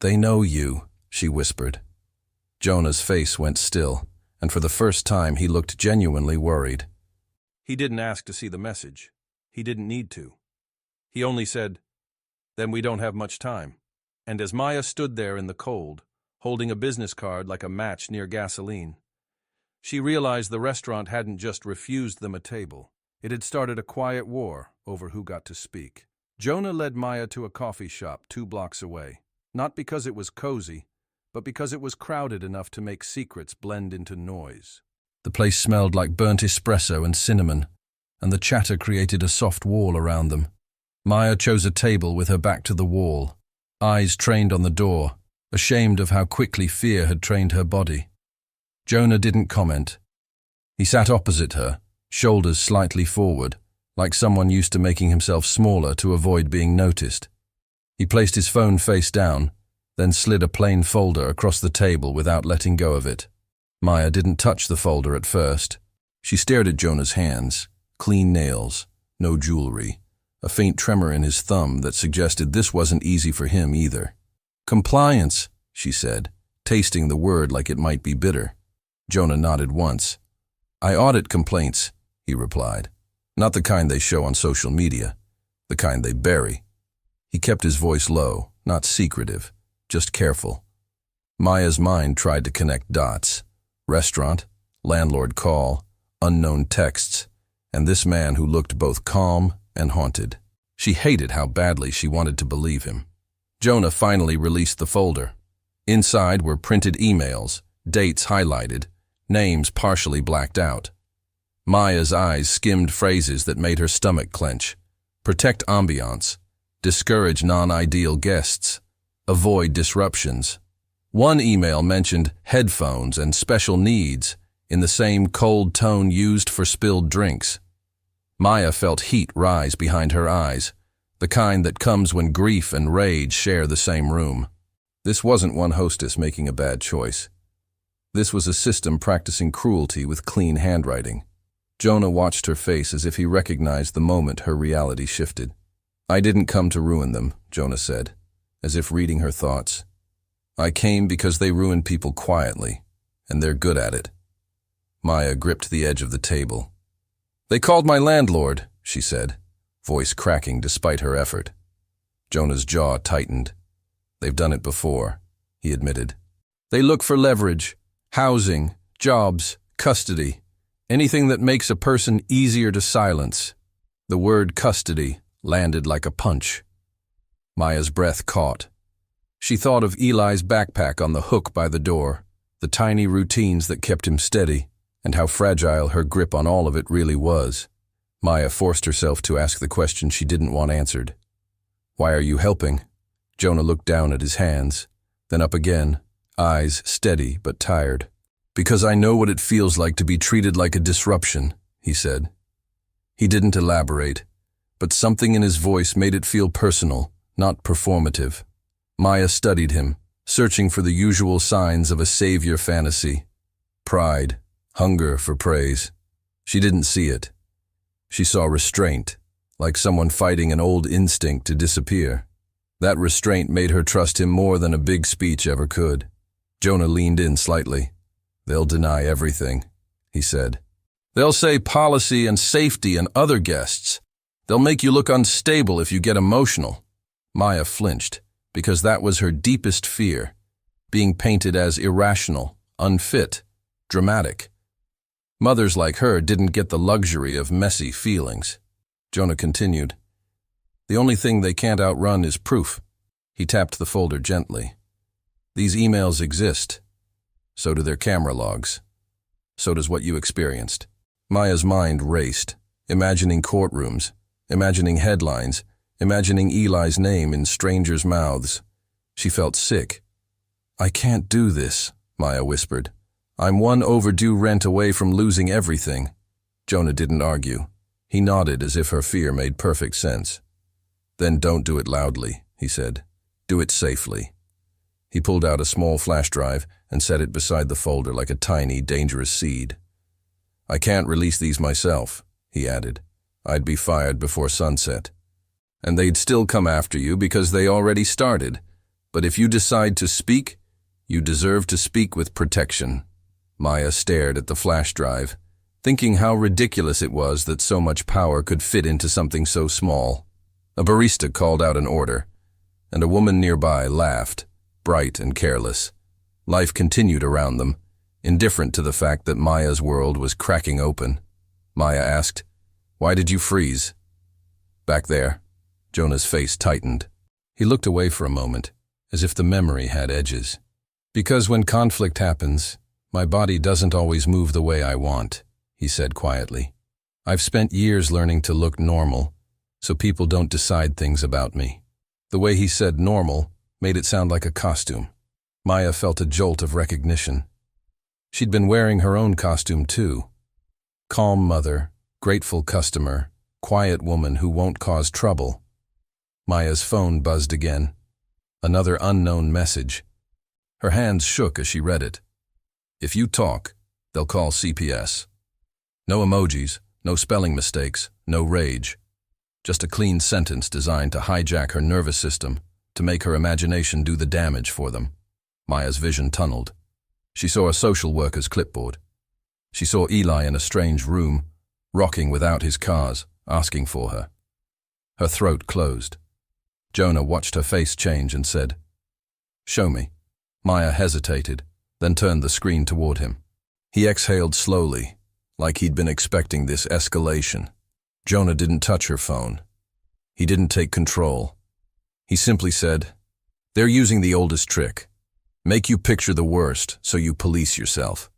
"They know you," she whispered. Jonah's face went still, and for the first time he looked genuinely worried. He didn't ask to see the message. He didn't need to. He only said, "Then we don't have much time." And as Maya stood there in the cold, holding a business card like a match near gasoline, she realized the restaurant hadn't just refused them a table. It had started a quiet war over who got to speak. Jonah led Maya to a coffee shop 2 blocks away, not because it was cozy, but because it was crowded enough to make secrets blend into noise. The place smelled like burnt espresso and cinnamon, and the chatter created a soft wall around them. Maya chose a table with her back to the wall, eyes trained on the door, ashamed of how quickly fear had trained her body. Jonah didn't comment. He sat opposite her, shoulders slightly forward, like someone used to making himself smaller to avoid being noticed. He placed his phone face down, then slid a plain folder across the table without letting go of it. Maya didn't touch the folder at first. She stared at Jonah's hands, clean nails, no jewelry, a faint tremor in his thumb that suggested this wasn't easy for him either. "Compliance," she said, tasting the word like it might be bitter. Jonah nodded once. "I audit complaints," he replied. "Not the kind they show on social media, the kind they bury." He kept his voice low, not secretive, just careful. Maya's mind tried to connect dots. Restaurant, landlord call, unknown texts, and this man who looked both calm and haunted. She hated how badly she wanted to believe him. Jonah finally released the folder. Inside were printed emails, dates highlighted, names partially blacked out. Maya's eyes skimmed phrases that made her stomach clench. Protect ambiance. Discourage non-ideal guests. Avoid disruptions. One email mentioned headphones and special needs in the same cold tone used for spilled drinks. Maya felt heat rise behind her eyes, the kind that comes when grief and rage share the same room. This wasn't one hostess making a bad choice. This was a system practicing cruelty with clean handwriting. Jonah watched her face as if he recognized the moment her reality shifted. "I didn't come to ruin them," Jonah said, as if reading her thoughts. "I came because they ruin people quietly, and they're good at it." Maya gripped the edge of the table. "They called my landlord," she said, voice cracking despite her effort. Jonah's jaw tightened. "They've done it before," he admitted. "They look for leverage, housing, jobs, custody, anything that makes a person easier to silence." The word custody landed like a punch. Maya's breath caught. She thought of Eli's backpack on the hook by the door, the tiny routines that kept him steady, and how fragile her grip on all of it really was. Maya forced herself to ask the question she didn't want answered. "Why are you helping?" Jonah looked down at his hands, then up again, eyes steady but tired. "Because I know what it feels like to be treated like a disruption," he said. He didn't elaborate, but something in his voice made it feel personal, not performative. Maya studied him, searching for the usual signs of a savior fantasy. Pride, hunger for praise. She didn't see it. She saw restraint, like someone fighting an old instinct to disappear. That restraint made her trust him more than a big speech ever could. Jonah leaned in slightly. They'll deny everything, he said. They'll say policy and safety and other guests. They'll make you look unstable if you get emotional. Maya flinched, because that was her deepest fear, being painted as irrational, unfit, dramatic. Mothers like her didn't get the luxury of messy feelings. Jonah continued. The only thing they can't outrun is proof. He tapped the folder gently. These emails exist. So do their camera logs. So does what you experienced. Maya's mind raced, imagining courtrooms, imagining headlines, imagining Eli's name in strangers' mouths. She felt sick. I can't do this, Maya whispered. I'm one overdue rent away from losing everything. Jonah didn't argue. He nodded as if her fear made perfect sense. Then don't do it loudly, he said. Do it safely. He pulled out a small flash drive and set it beside the folder like a tiny, dangerous seed. I can't release these myself, he added. I'd be fired before sunset. And they'd still come after you because they already started. But if you decide to speak, you deserve to speak with protection. Maya stared at the flash drive, thinking how ridiculous it was that so much power could fit into something so small. A barista called out an order, and a woman nearby laughed, bright and careless. Life continued around them, indifferent to the fact that Maya's world was cracking open. Maya asked, Why did you freeze? Back there. Jonah's face tightened. He looked away for a moment, as if the memory had edges. Because when conflict happens, my body doesn't always move the way I want, he said quietly. I've spent years learning to look normal, so people don't decide things about me. The way he said normal made it sound like a costume. Maya felt a jolt of recognition. She'd been wearing her own costume too. Calm mother, grateful customer, quiet woman who won't cause trouble. Maya's phone buzzed again. Another unknown message. Her hands shook as she read it. If you talk, they'll call CPS. No emojis, no spelling mistakes, no rage. Just a clean sentence designed to hijack her nervous system, to make her imagination do the damage for them. Maya's vision tunneled. She saw a social worker's clipboard. She saw Eli in a strange room, rocking without his cars, asking for her. Her throat closed. Jonah watched her face change and said, Show me. Maya hesitated, then turned the screen toward him. He exhaled slowly, like he'd been expecting this escalation. Jonah didn't touch her phone. He didn't take control. He simply said, They're using the oldest trick. Make you picture the worst, so you police yourself.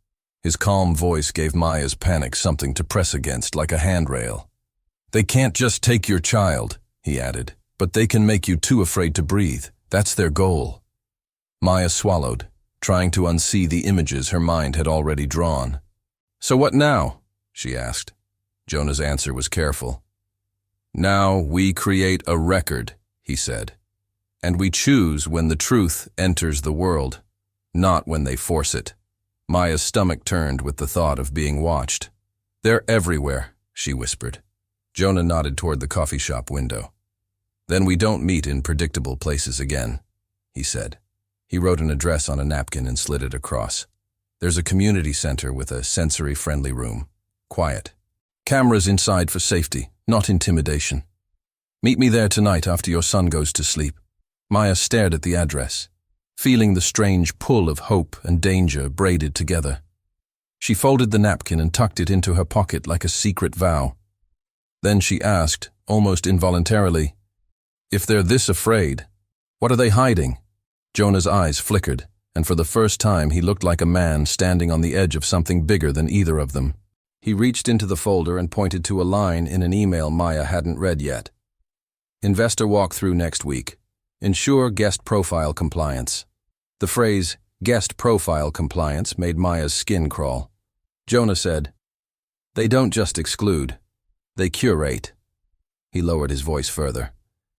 His calm voice gave Maya's panic something to press against, like a handrail. They can't just take your child, he added, but they can make you too afraid to breathe. That's their goal. Maya swallowed, trying to unsee the images her mind had already drawn. So what now? She asked. Jonah's answer was careful. Now we create a record, he said. And we choose when the truth enters the world, not when they force it. Maya's stomach turned with the thought of being watched. They're everywhere, she whispered. Jonah nodded toward the coffee shop window. Then we don't meet in predictable places again, he said. He wrote an address on a napkin and slid it across. There's a community center with a sensory-friendly room. Quiet. Cameras inside for safety, not intimidation. Meet me there tonight after your son goes to sleep. Maya stared at the address, feeling the strange pull of hope and danger braided together. She folded the napkin and tucked it into her pocket like a secret vow. Then she asked, almost involuntarily, If they're this afraid, what are they hiding? Jonah's eyes flickered, and for the first time he looked like a man standing on the edge of something bigger than either of them. He reached into the folder and pointed to a line in an email Maya hadn't read yet. Investor walkthrough next week. Ensure guest profile compliance. The phrase, guest profile compliance, made Maya's skin crawl. Jonah said, They don't just exclude, they curate. He lowered his voice further.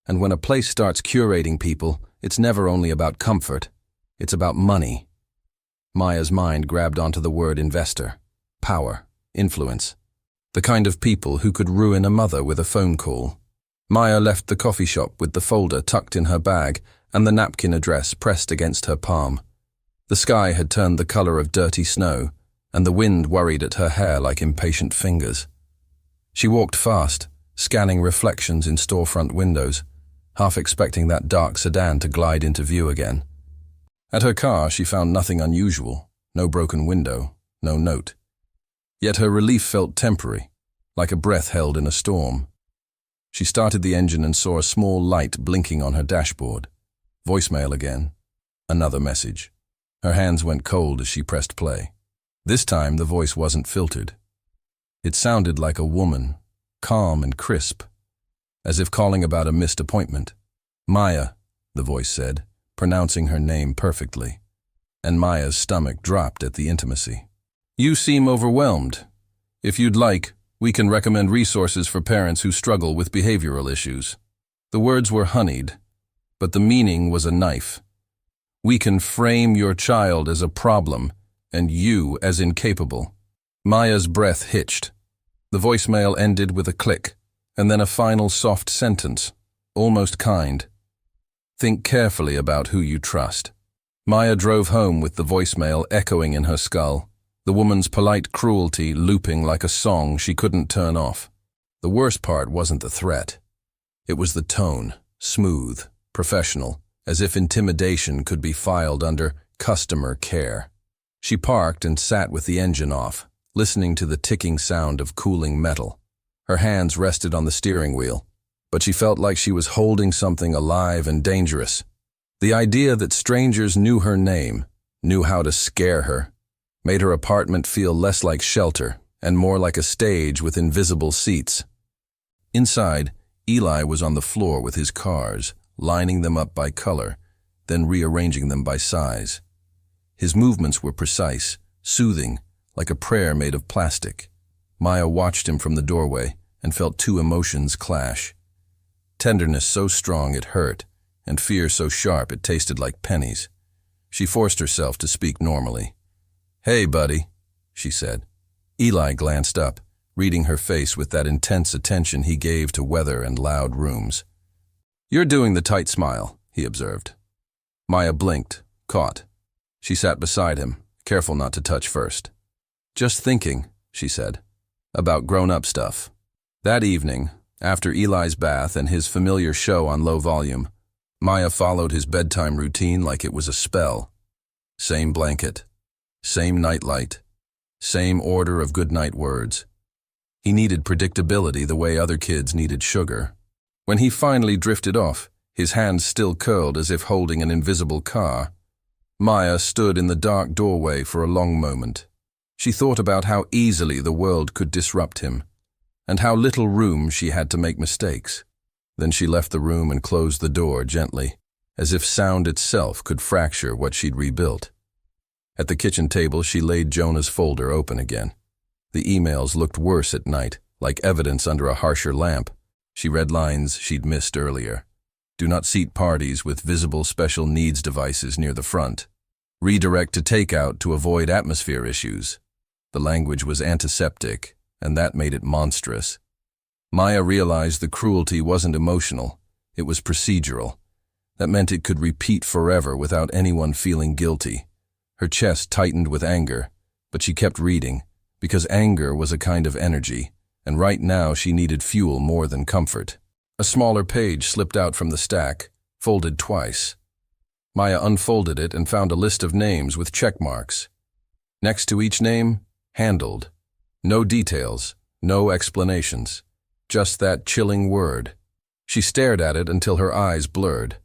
And when a place starts curating people, it's never only about comfort, it's about money. Maya's mind grabbed onto the word investor, power, influence, the kind of people who could ruin a mother with a phone call. Maya left the coffee shop with the folder tucked in her bag and the napkin address pressed against her palm. The sky had turned the color of dirty snow, and the wind worried at her hair like impatient fingers. She walked fast, scanning reflections in storefront windows, half expecting that dark sedan to glide into view again. At her car, she found nothing unusual, no broken window, no note. Yet her relief felt temporary, like a breath held in a storm. She started the engine and saw a small light blinking on her dashboard. Voicemail again. Another message. Her hands went cold as she pressed play. This time the voice wasn't filtered. It sounded like a woman, calm and crisp, as if calling about a missed appointment. "Maya," the voice said, pronouncing her name perfectly. And Maya's stomach dropped at the intimacy. "You seem overwhelmed. If you'd like, we can recommend resources for parents who struggle with behavioral issues." The words were honeyed, but the meaning was a knife. "We can frame your child as a problem and you as incapable." Maya's breath hitched. The voicemail ended with a click, and then a final soft sentence, almost kind. "Think carefully about who you trust." Maya drove home with the voicemail echoing in her skull, the woman's polite cruelty looping like a song she couldn't turn off. The worst part wasn't the threat. It was the tone, smooth, professional, as if intimidation could be filed under customer care. She parked and sat with the engine off, listening to the ticking sound of cooling metal. Her hands rested on the steering wheel, but she felt like she was holding something alive and dangerous. The idea that strangers knew her name, knew how to scare her, made her apartment feel less like shelter and more like a stage with invisible seats. Inside, Eli was on the floor with his cars, lining them up by color, then rearranging them by size. His movements were precise, soothing, like a prayer made of plastic. Maya watched him from the doorway and felt two emotions clash. Tenderness so strong it hurt, and fear so sharp it tasted like pennies. She forced herself to speak normally. "Hey, buddy," she said. Eli glanced up, reading her face with that intense attention he gave to weather and loud rooms. "You're doing the tight smile," he observed. Maya blinked, caught. She sat beside him, careful not to touch first. "Just thinking," she said, "about grown-up stuff." That evening, after Eli's bath and his familiar show on low volume, Maya followed his bedtime routine like it was a spell. Same blanket, same nightlight, same order of goodnight words. He needed predictability the way other kids needed sugar. When he finally drifted off, his hands still curled as if holding an invisible car, Maya stood in the dark doorway for a long moment. She thought about how easily the world could disrupt him, and how little room she had to make mistakes. Then she left the room and closed the door gently, as if sound itself could fracture what she'd rebuilt. At the kitchen table, she laid Jonah's folder open again. The emails looked worse at night, like evidence under a harsher lamp. She read lines she'd missed earlier. "Do not seat parties with visible special needs devices near the front. Redirect to takeout to avoid atmosphere issues." The language was antiseptic, and that made it monstrous. Maya realized the cruelty wasn't emotional, it was procedural. That meant it could repeat forever without anyone feeling guilty. Her chest tightened with anger, but she kept reading, because anger was a kind of energy, and right now she needed fuel more than comfort. A smaller page slipped out from the stack, folded twice. Maya unfolded it and found a list of names with check marks. Next to each name, handled. No details, no explanations. Just that chilling word. She stared at it until her eyes blurred.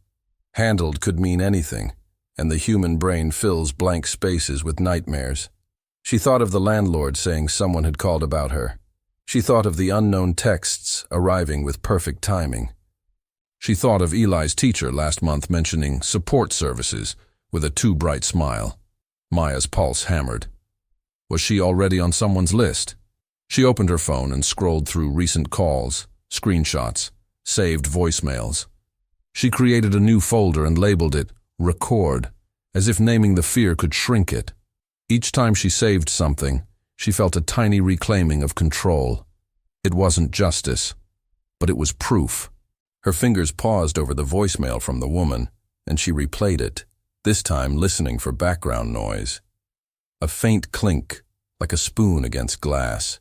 Handled could mean anything, and the human brain fills blank spaces with nightmares. She thought of the landlord saying someone had called about her. She thought of the unknown texts arriving with perfect timing. She thought of Eli's teacher last month mentioning support services with a too bright smile. Maya's pulse hammered. Was she already on someone's list? She opened her phone and scrolled through recent calls, screenshots, saved voicemails. She created a new folder and labeled it Record, as if naming the fear could shrink it. Each time she saved something, she felt a tiny reclaiming of control. It wasn't justice, but it was proof. Her fingers paused over the voicemail from the woman, and she replayed it, this time listening for background noise. A faint clink, like a spoon against glass.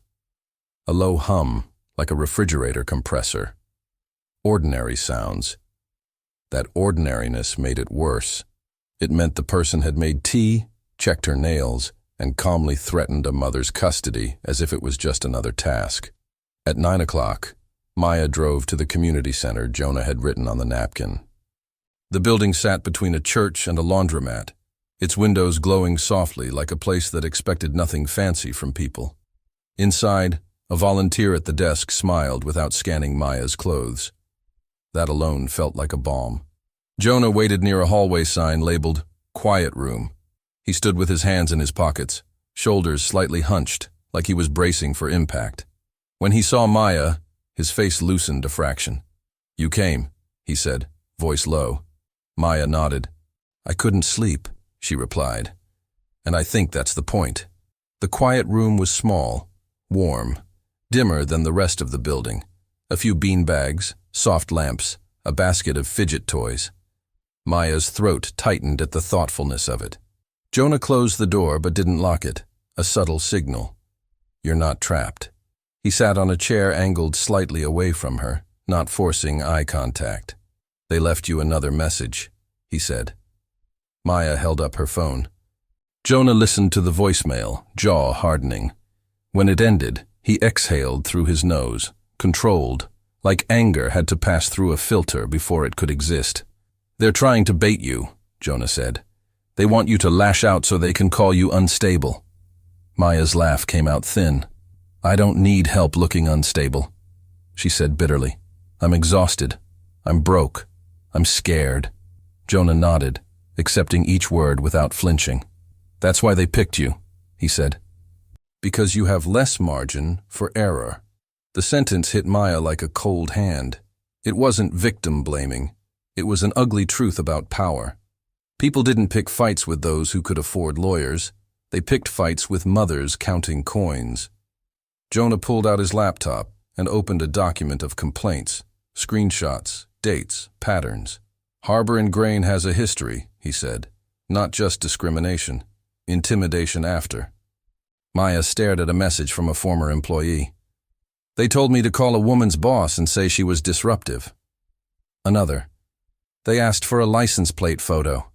A low hum, like a refrigerator compressor. Ordinary sounds. That ordinariness made it worse. It meant the person had made tea, checked her nails, and calmly threatened a mother's custody as if it was just another task. At 9 o'clock, Maya drove to the community center Jonah had written on the napkin. The building sat between a church and a laundromat, its windows glowing softly like a place that expected nothing fancy from people. Inside, a volunteer at the desk smiled without scanning Maya's clothes. That alone felt like a balm. Jonah waited near a hallway sign labeled "Quiet Room." He stood with his hands in his pockets, shoulders slightly hunched, like he was bracing for impact. When he saw Maya, his face loosened a fraction. "You came," he said, voice low. Maya nodded. "I couldn't sleep," she replied. "And I think that's the point." The quiet room was small, warm, dimmer than the rest of the building. A few beanbags, soft lamps, a basket of fidget toys. Maya's throat tightened at the thoughtfulness of it. Jonah closed the door but didn't lock it, a subtle signal. "You're not trapped." He sat on a chair angled slightly away from her, not forcing eye contact. "They left you another message," he said. Maya held up her phone. Jonah listened to the voicemail, jaw hardening. When it ended, he exhaled through his nose, controlled, like anger had to pass through a filter before it could exist. "They're trying to bait you," Jonah said. "They want you to lash out so they can call you unstable." Maya's laugh came out thin. "I don't need help looking unstable," she said bitterly. "I'm exhausted. I'm broke. I'm scared." Jonah nodded, accepting each word without flinching. "That's why they picked you," he said. "Because you have less margin for error." The sentence hit Maya like a cold hand. It wasn't victim blaming. It was an ugly truth about power. People didn't pick fights with those who could afford lawyers. They picked fights with mothers counting coins. Jonah pulled out his laptop and opened a document of complaints, screenshots, dates, patterns. "Harbor and Grain has a history," he said. "Not just discrimination. Intimidation after." Maya stared at a message from a former employee. "They told me to call a woman's boss and say she was disruptive." Another. "They asked for a license plate photo."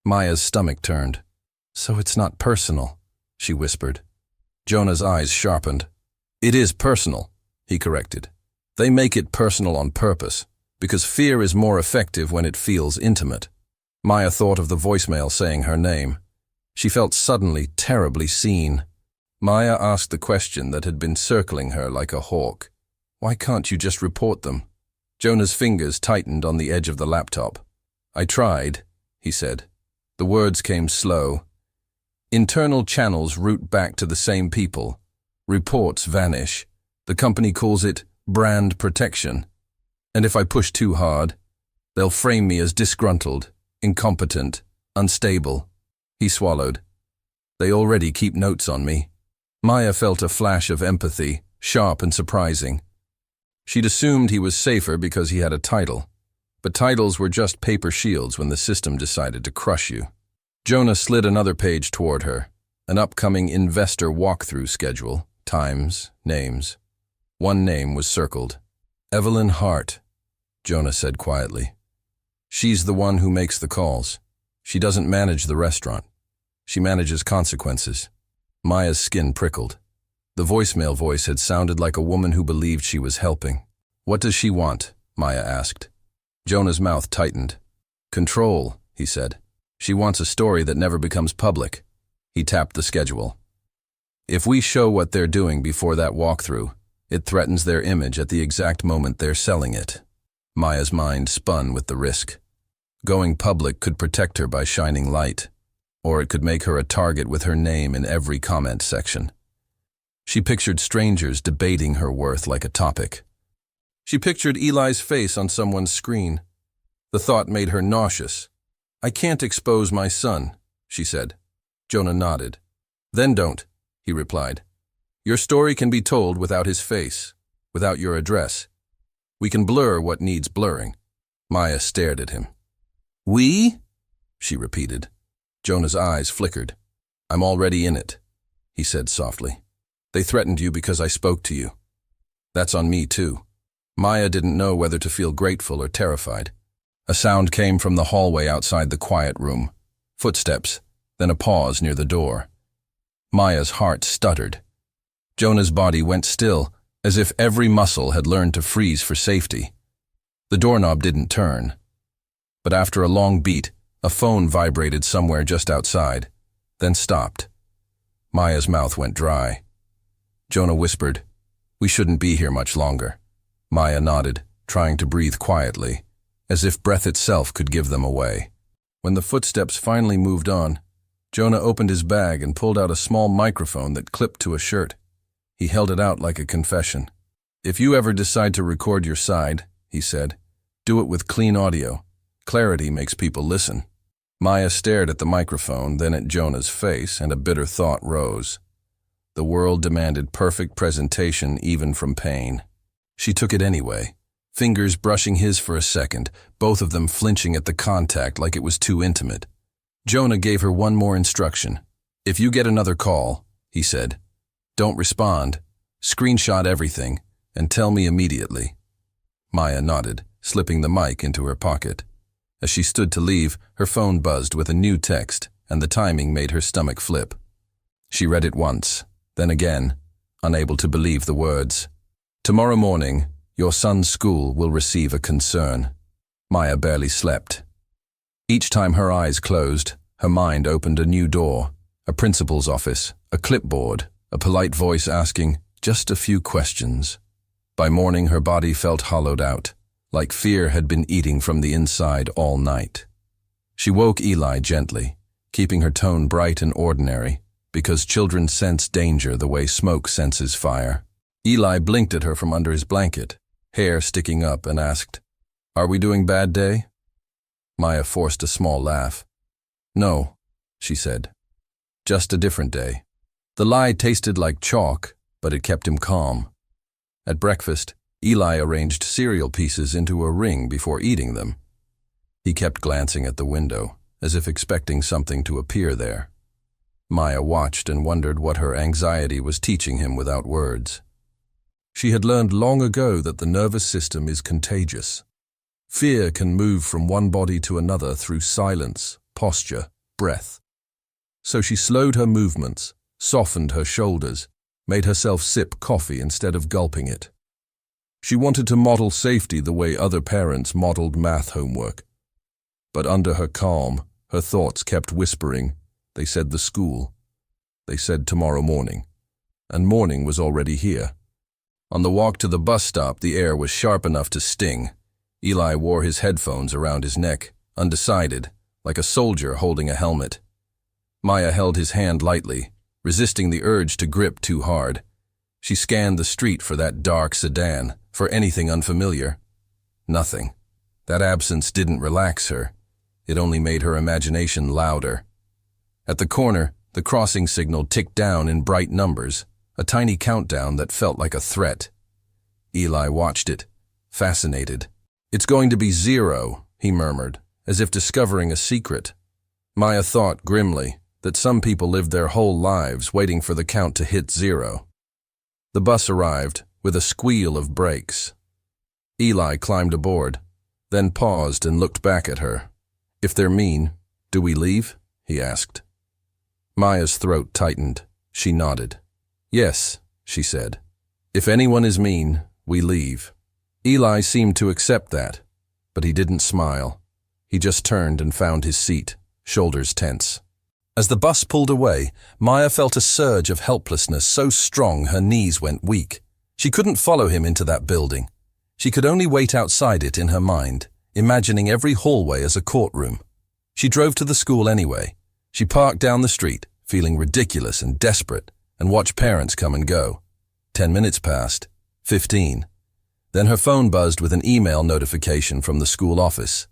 Maya's stomach turned. "So it's not personal," she whispered. Jonah's eyes sharpened. "It is personal," he corrected. "They make it personal on purpose, because fear is more effective when it feels intimate." Maya thought of the voicemail saying her name. She felt suddenly terribly seen. Maya asked the question that had been circling her like a hawk. "Why can't you just report them?" Jonah's fingers tightened on the edge of the laptop. "I tried," he said. The words came slow. "Internal channels route back to the same people. Reports vanish. The company calls it brand protection. And if I push too hard, they'll frame me as disgruntled, incompetent, unstable." He swallowed. "They already keep notes on me." Maya felt a flash of empathy, sharp and surprising. She'd assumed he was safer because he had a title, but titles were just paper shields when the system decided to crush you. Jonah slid another page toward her, an upcoming investor walkthrough schedule, times, names. One name was circled. "Evelyn Hart," Jonah said quietly. "She's the one who makes the calls. She doesn't manage the restaurant. She manages consequences." Maya's skin prickled. The voicemail voice had sounded like a woman who believed she was helping. "What does she want?" Maya asked. Jonah's mouth tightened. "Control," he said. "She wants a story that never becomes public." He tapped the schedule. "If we show what they're doing before that walkthrough, it threatens their image at the exact moment they're selling it." Maya's mind spun with the risk. Going public could protect her by shining light, or it could make her a target with her name in every comment section. She pictured strangers debating her worth like a topic. She pictured Eli's face on someone's screen. The thought made her nauseous. "I can't expose my son," she said. Jonah nodded. "Then don't," he replied. "Your story can be told without his face, without your address. We can blur what needs blurring." Maya stared at him. "We?" she repeated. Jonah's eyes flickered. "I'm already in it." he said softly. They threatened you because I spoke to you. That's on me too. Maya didn't know whether to feel grateful or terrified. A sound came from the hallway outside the quiet room. Footsteps, then a pause near the door. Maya's heart stuttered. Jonah's body went still, as if every muscle had learned to freeze for safety. The doorknob didn't turn. But after a long beat, a phone vibrated somewhere just outside, then stopped. Maya's mouth went dry. Jonah whispered, "We shouldn't be here much longer." Maya nodded, trying to breathe quietly, as if breath itself could give them away. When the footsteps finally moved on, Jonah opened his bag and pulled out a small microphone that clipped to a shirt. He held it out like a confession. "If you ever decide to record your side," he said, "do it with clean audio. Clarity makes people listen." Maya stared at the microphone, then at Jonah's face, and a bitter thought rose. The world demanded perfect presentation even from pain. She took it anyway, fingers brushing his for a second, both of them flinching at the contact like it was too intimate. Jonah gave her one more instruction. "If you get another call," he said, "don't respond, screenshot everything, and tell me immediately." Maya nodded, slipping the mic into her pocket. As she stood to leave, her phone buzzed with a new text, and the timing made her stomach flip. She read it once, then again, unable to believe the words. "Tomorrow morning, your son's school will receive a concern." Maya barely slept. Each time her eyes closed, her mind opened a new door, a principal's office, a clipboard, a polite voice asking just a few questions. By morning, her body felt hollowed out, like fear had been eating from the inside all night. She woke Eli gently, keeping her tone bright and ordinary, because children sense danger the way smoke senses fire. Eli blinked at her from under his blanket, hair sticking up, and asked, "Are we doing bad day?" Maya forced a small laugh. "No," she said. "Just a different day." The lie tasted like chalk, but it kept him calm. At breakfast, Eli arranged cereal pieces into a ring before eating them. He kept glancing at the window, as if expecting something to appear there. Maya watched and wondered what her anxiety was teaching him without words. She had learned long ago that the nervous system is contagious. Fear can move from one body to another through silence, posture, breath. So she slowed her movements, softened her shoulders, made herself sip coffee instead of gulping it. She wanted to model safety the way other parents modeled math homework. But under her calm, her thoughts kept whispering. They said the school. They said tomorrow morning. And morning was already here. On the walk to the bus stop, the air was sharp enough to sting. Eli wore his headphones around his neck, undecided, like a soldier holding a helmet. Maya held his hand lightly, resisting the urge to grip too hard. She scanned the street for that dark sedan, for anything unfamiliar. Nothing. That absence didn't relax her. It only made her imagination louder. At the corner, the crossing signal ticked down in bright numbers, a tiny countdown that felt like a threat. Eli watched it, fascinated. "It's going to be 0, he murmured, as if discovering a secret. Maya thought grimly that some people lived their whole lives waiting for the count to hit 0. The bus arrived, with a squeal of brakes. Eli climbed aboard, then paused and looked back at her. "If they're mean, do we leave?" he asked. Maya's throat tightened. She nodded. "Yes," she said. "If anyone is mean, we leave." Eli seemed to accept that, but he didn't smile. He just turned and found his seat, shoulders tense. As the bus pulled away, Maya felt a surge of helplessness so strong her knees went weak. She couldn't follow him into that building. She could only wait outside it in her mind, imagining every hallway as a courtroom. She drove to the school anyway. She parked down the street, feeling ridiculous and desperate, and watched parents come and go. 10 minutes passed, 15. Then her phone buzzed with an email notification from the school office.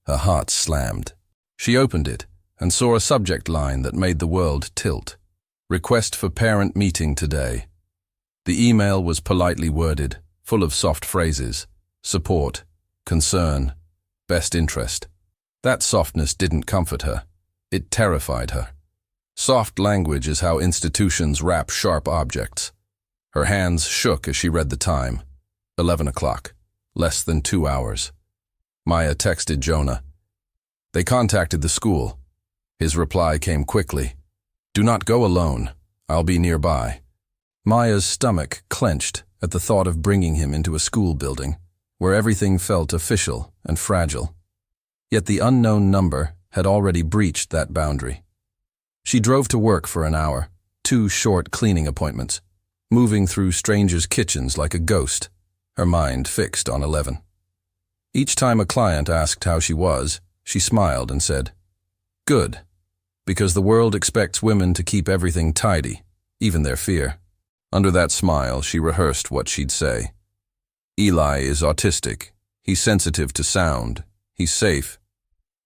Her heart slammed. She opened it and saw a subject line that made the world tilt. "Request for parent meeting today." The email was politely worded, full of soft phrases. Support, concern, best interest. That softness didn't comfort her. It terrified her. Soft language is how institutions wrap sharp objects. Her hands shook as she read the time. 11 o'clock. Less than 2 hours. Maya texted Jonah. They contacted the school. His reply came quickly. Do not go alone. I'll be nearby. Maya's stomach clenched at the thought of bringing him into a school building, where everything felt official and fragile. Yet the unknown number had already breached that boundary. She drove to work for an hour, 2 short cleaning appointments, moving through strangers' kitchens like a ghost, her mind fixed on 11. Each time a client asked how she was, she smiled and said, "Good," because the world expects women to keep everything tidy, even their fear. Under that smile, she rehearsed what she'd say. Eli is autistic. He's sensitive to sound. He's safe.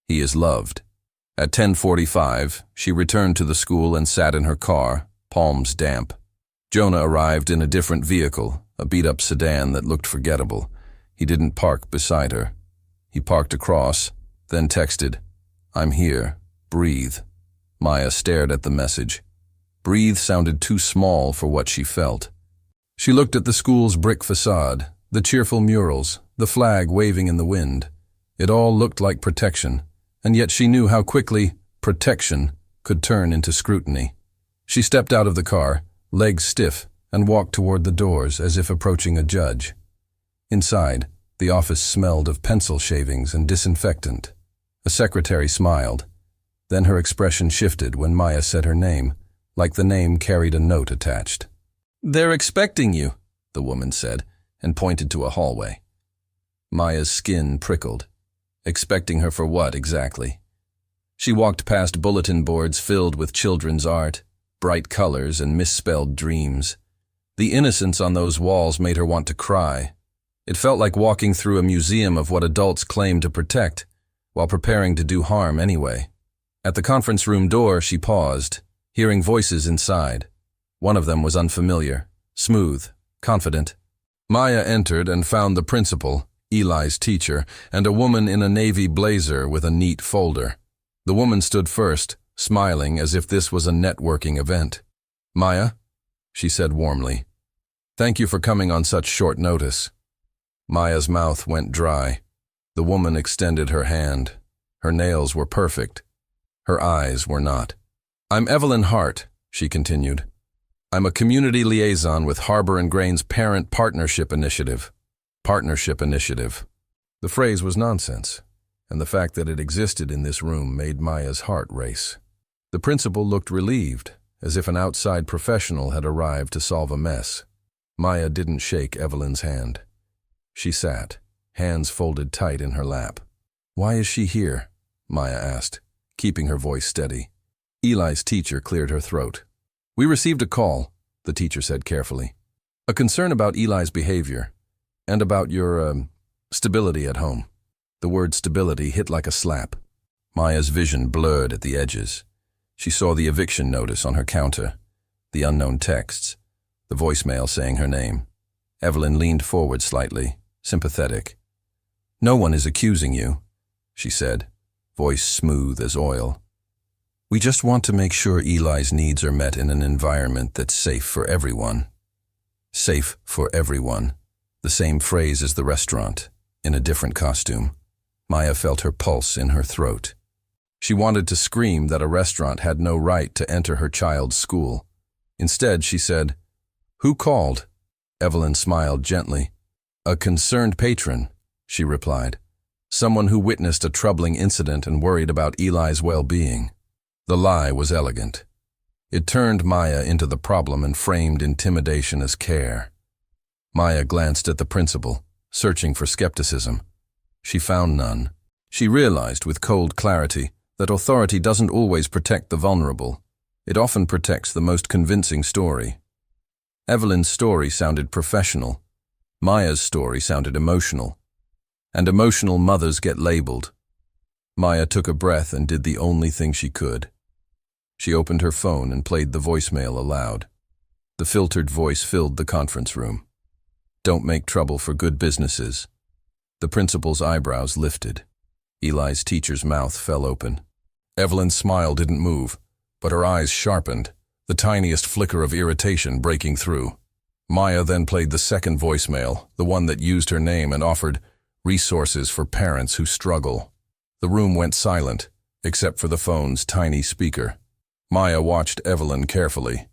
He is loved. At 10:45, she returned to the school and sat in her car, palms damp. Jonah arrived in a different vehicle, a beat-up sedan that looked forgettable. He didn't park beside her. He parked across, then texted, "I'm here. Breathe." Maya stared at the message. Breathe sounded too small for what she felt. She looked at the school's brick facade, the cheerful murals, the flag waving in the wind. It all looked like protection, and yet she knew how quickly protection could turn into scrutiny. She stepped out of the car, legs stiff, and walked toward the doors as if approaching a judge. Inside, the office smelled of pencil shavings and disinfectant. A secretary smiled. Then her expression shifted when Maya said her name, like the name carried a note attached. "They're expecting you," the woman said, and pointed to a hallway. Maya's skin prickled. Expecting her for what exactly? She walked past bulletin boards filled with children's art, bright colors and misspelled dreams. The innocence on those walls made her want to cry. It felt like walking through a museum of what adults claim to protect, while preparing to do harm anyway. At the conference room door, she paused, hearing voices inside. One of them was unfamiliar, smooth, confident. Maya entered and found the principal, Eli's teacher, and a woman in a navy blazer with a neat folder. The woman stood first, smiling as if this was a networking event. "Maya," she said warmly, "thank you for coming on such short notice." Maya's mouth went dry. The woman extended her hand. Her nails were perfect. Her eyes were not. "I'm Evelyn Hart," she continued. "I'm a community liaison with Harbor and Grain's Parent Partnership Initiative." Partnership Initiative. The phrase was nonsense, and the fact that it existed in this room made Maya's heart race. The principal looked relieved, as if an outside professional had arrived to solve a mess. Maya didn't shake Evelyn's hand. She sat, hands folded tight in her lap. "Why is she here?" Maya asked, keeping her voice steady. Eli's teacher cleared her throat. "We received a call," the teacher said carefully. "A concern about Eli's behavior, and about your, stability at home." The word stability hit like a slap. Maya's vision blurred at the edges. She saw the eviction notice on her counter, the unknown texts, the voicemail saying her name. Evelyn leaned forward slightly, sympathetic. "No one is accusing you," she said, voice smooth as oil. "We just want to make sure Eli's needs are met in an environment that's safe for everyone." Safe for everyone. The same phrase as the restaurant, in a different costume. Maya felt her pulse in her throat. She wanted to scream that a restaurant had no right to enter her child's school. Instead, she said, "Who called?" Evelyn smiled gently. "A concerned patron," she replied. "Someone who witnessed a troubling incident and worried about Eli's well-being." The lie was elegant. It turned Maya into the problem and framed intimidation as care. Maya glanced at the principal, searching for skepticism. She found none. She realized with cold clarity that authority doesn't always protect the vulnerable. It often protects the most convincing story. Evelyn's story sounded professional. Maya's story sounded emotional. And emotional mothers get labeled. Maya took a breath and did the only thing she could. She opened her phone and played the voicemail aloud. The filtered voice filled the conference room. "Don't make trouble for good businesses." The principal's eyebrows lifted. Eli's teacher's mouth fell open. Evelyn's smile didn't move. but her eyes sharpened, the tiniest flicker of irritation breaking through. Maya then played the second voicemail, the one that used her name and offered resources for parents who struggle. The room went silent, except for the phone's tiny speaker. Maya watched Evelyn carefully.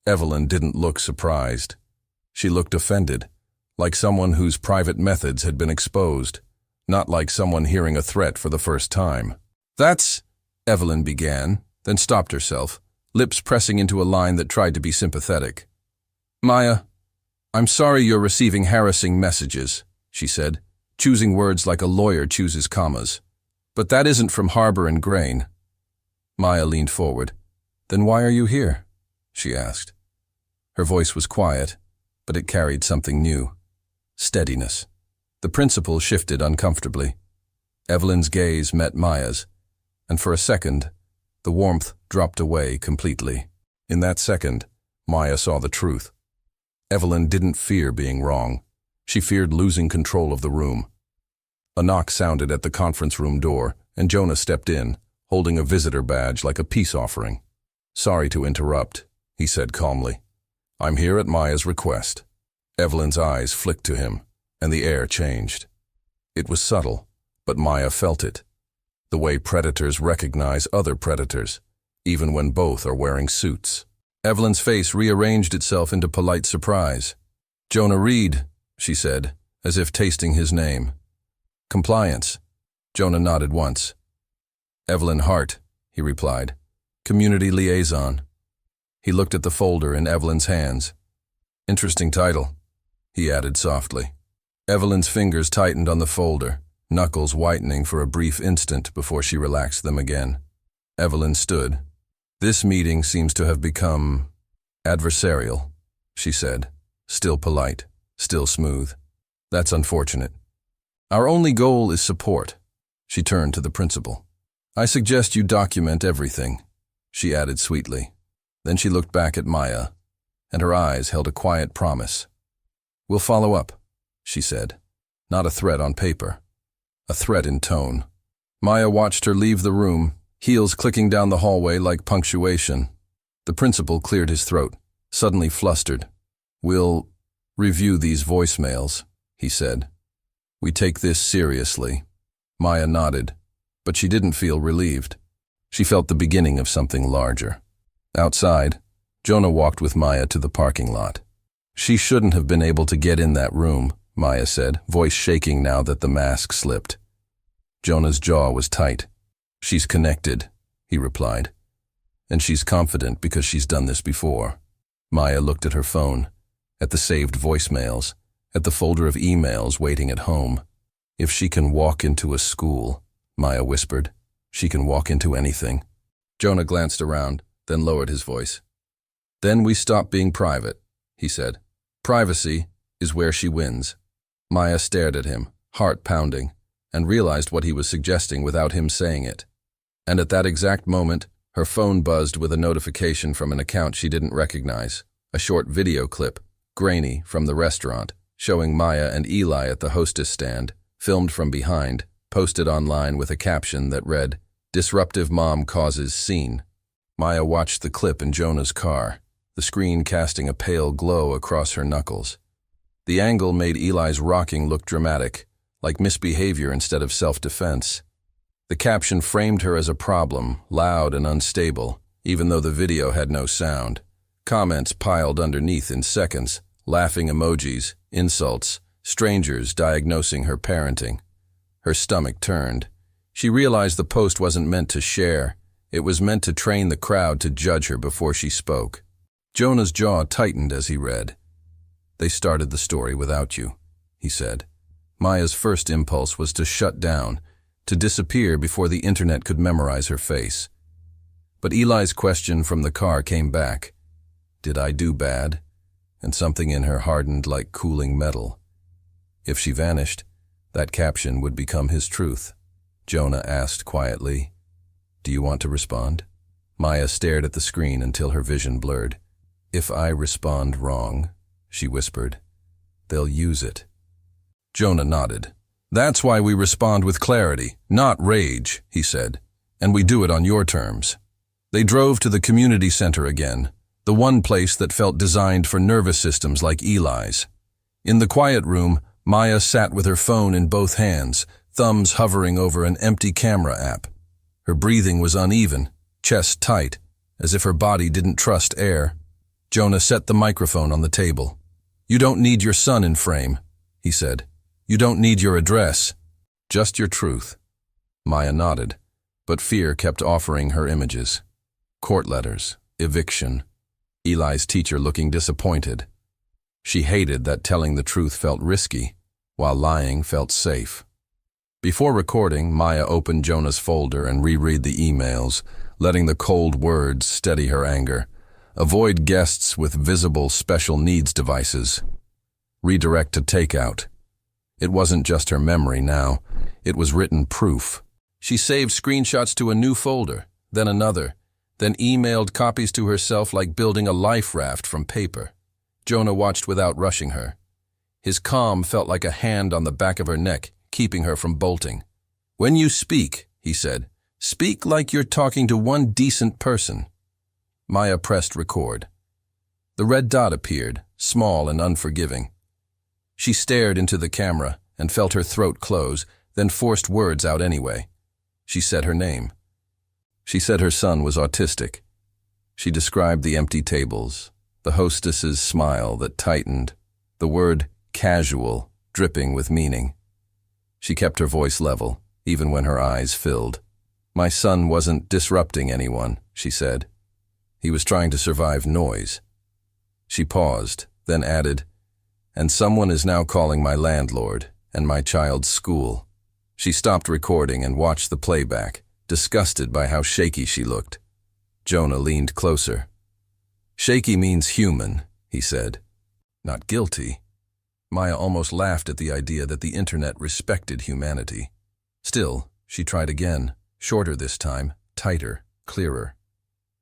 Evelyn didn't look surprised. She looked offended, like someone whose private methods had been exposed, not like someone hearing a threat for the first time. "That's," Evelyn began, then stopped herself, lips pressing into a line that tried to be sympathetic. "Maya, I'm sorry you're receiving harassing messages," she said, choosing words like a lawyer chooses commas. "But that isn't from Harbor and Grain." Maya leaned forward. "Then why are you here?" she asked. Her voice was quiet, but it carried something new. Steadiness. The principal shifted uncomfortably. Evelyn's gaze met Maya's, and for a second, the warmth dropped away completely. In that second, Maya saw the truth. Evelyn didn't fear being wrong. She feared losing control of the room. A knock sounded at the conference room door, and Jonah stepped in, holding a visitor badge like a peace offering. "Sorry to interrupt," he said calmly. "I'm here at Maya's request." Evelyn's eyes flicked to him, and the air changed. It was subtle, but Maya felt it. The way predators recognize other predators, even when both are wearing suits. Evelyn's face rearranged itself into polite surprise. "Jonah Reed," she said, as if tasting his name. "Compliance." Jonah nodded once. "Evelyn Hart," he replied. "Community liaison." He looked at the folder in Evelyn's hands. "Interesting title," he added softly. Evelyn's fingers tightened on the folder, knuckles whitening for a brief instant before she relaxed them again. Evelyn stood. "This meeting seems to have become adversarial," she said, still polite, still smooth. "That's unfortunate. Our only goal is support." She turned to the principal. "I suggest you document everything," she added sweetly. Then she looked back at Maya, and her eyes held a quiet promise. "We'll follow up," she said. Not a threat on paper, a threat in tone. Maya watched her leave the room, heels clicking down the hallway like punctuation. The principal cleared his throat, suddenly flustered. "We'll review these voicemails," he said. "We take this seriously." Maya nodded, but she didn't feel relieved. She felt the beginning of something larger. Outside, Jonah walked with Maya to the parking lot. "She shouldn't have been able to get in that room," Maya said, voice shaking now that the mask slipped. Jonah's jaw was tight. "She's connected," he replied. "And she's confident because she's done this before." Maya looked at her phone, at the saved voicemails, at the folder of emails waiting at home. "If she can walk into a school," Maya whispered, "she can walk into anything." Jonah glanced around, then lowered his voice. "Then we stop being private," he said. "Privacy is where she wins." Maya stared at him, heart pounding, and realized what he was suggesting without him saying it. And at that exact moment, her phone buzzed with a notification from an account she didn't recognize, a short video clip, grainy, from the restaurant, showing Maya and Eli at the hostess stand, filmed from behind, posted online with a caption that read, "Disruptive Mom Causes Scene." Maya watched the clip in Jonah's car, the screen casting a pale glow across her knuckles. The angle made Eli's rocking look dramatic, like misbehavior instead of self-defense. The caption framed her as a problem, loud and unstable, even though the video had no sound. Comments piled underneath in seconds, laughing emojis, insults, strangers diagnosing her parenting. Her stomach turned. She realized the post wasn't meant to share. It was meant to train the crowd to judge her before she spoke. Jonah's jaw tightened as he read. "They started the story without you," he said. Maya's first impulse was to shut down, to disappear before the internet could memorize her face. But Eli's question from the car came back. Did I do bad? And something in her hardened like cooling metal. If she vanished, that caption would become his truth. Jonah asked quietly, "Do you want to respond?" Maya stared at the screen until her vision blurred. "If I respond wrong," she whispered, "they'll use it." Jonah nodded. "That's why we respond with clarity, not rage," he said. "And we do it on your terms." They drove to the community center again, the one place that felt designed for nervous systems like Eli's. In the quiet room, Maya sat with her phone in both hands, thumbs hovering over an empty camera app. Her breathing was uneven, chest tight, as if her body didn't trust air. Jonah set the microphone on the table. "You don't need your son in frame," he said. "You don't need your address. Just your truth." Maya nodded, but fear kept offering her images. Court letters, eviction, Eli's teacher looking disappointed. She hated that telling the truth felt risky, while lying felt safe. Before recording, Maya opened Jonah's folder and reread the emails, letting the cold words steady her anger. Avoid guests with visible special needs devices. Redirect to takeout. It wasn't just her memory now, it was written proof. She saved screenshots to a new folder, then another, then emailed copies to herself like building a life raft from paper. Jonah watched without rushing her. His calm felt like a hand on the back of her neck, keeping her from bolting. "When you speak," he said, "speak like you're talking to one decent person." Maya pressed record. The red dot appeared, small and unforgiving. She stared into the camera and felt her throat close, then forced words out anyway. She said her name. She said her son was autistic. She described the empty tables, the hostess's smile that tightened, the word casual dripping with meaning. She kept her voice level, even when her eyes filled. "My son wasn't disrupting anyone," she said. "He was trying to survive noise." She paused, then added, "And someone is now calling my landlord and my child's school." She stopped recording and watched the playback, disgusted by how shaky she looked. Jonah leaned closer. "Shaky means human," he said. "Not guilty." Maya almost laughed at the idea that the internet respected humanity. Still, she tried again, shorter this time, tighter, clearer.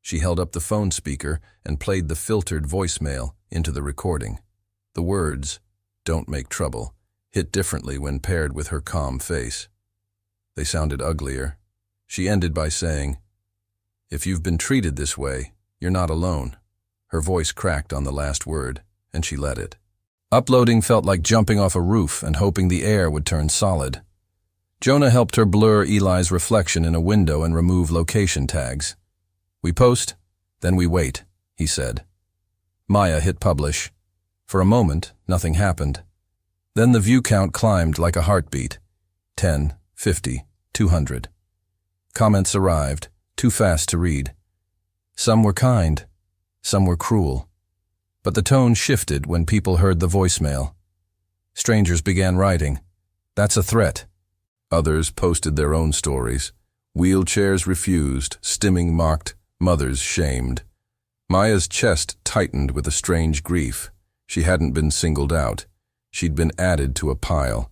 She held up the phone speaker and played the filtered voicemail into the recording. The words, "Don't make trouble," hit differently when paired with her calm face. They sounded uglier. She ended by saying, "If you've been treated this way, you're not alone." Her voice cracked on the last word, and she let it. Uploading felt like jumping off a roof and hoping the air would turn solid. Jonah helped her blur Eli's reflection in a window and remove location tags. "We post, then we wait," he said. Maya hit publish. For a moment, nothing happened. Then the view count climbed like a heartbeat. 10, 50, 200. Comments arrived, too fast to read. Some were kind, some were cruel. But the tone shifted when people heard the voicemail. Strangers began writing, "That's a threat." Others posted their own stories. Wheelchairs refused, stimming mocked, mothers shamed. Maya's chest tightened with a strange grief. She hadn't been singled out. She'd been added to a pile.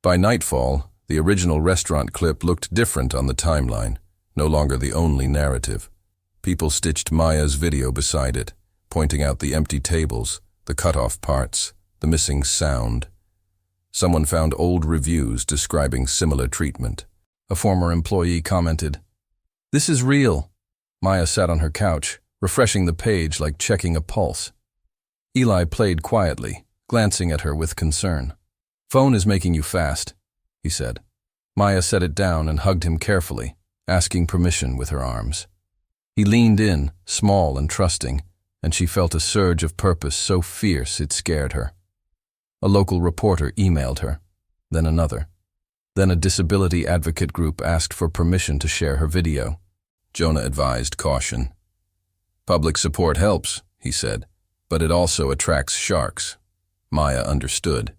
By nightfall, the original restaurant clip looked different on the timeline, no longer the only narrative. People stitched Maya's video beside it, pointing out the empty tables, the cut-off parts, the missing sound. Someone found old reviews describing similar treatment. A former employee commented, "This is real." Maya sat on her couch, refreshing the page like checking a pulse. Eli played quietly, glancing at her with concern. "Phone is making you fast," he said. Maya set it down and hugged him carefully, asking permission with her arms. He leaned in, small and trusting, and she felt a surge of purpose so fierce it scared her. A local reporter emailed her, then another. Then a disability advocate group asked for permission to share her video. Jonah advised caution. "Public support helps," he said, "but it also attracts sharks." Maya understood.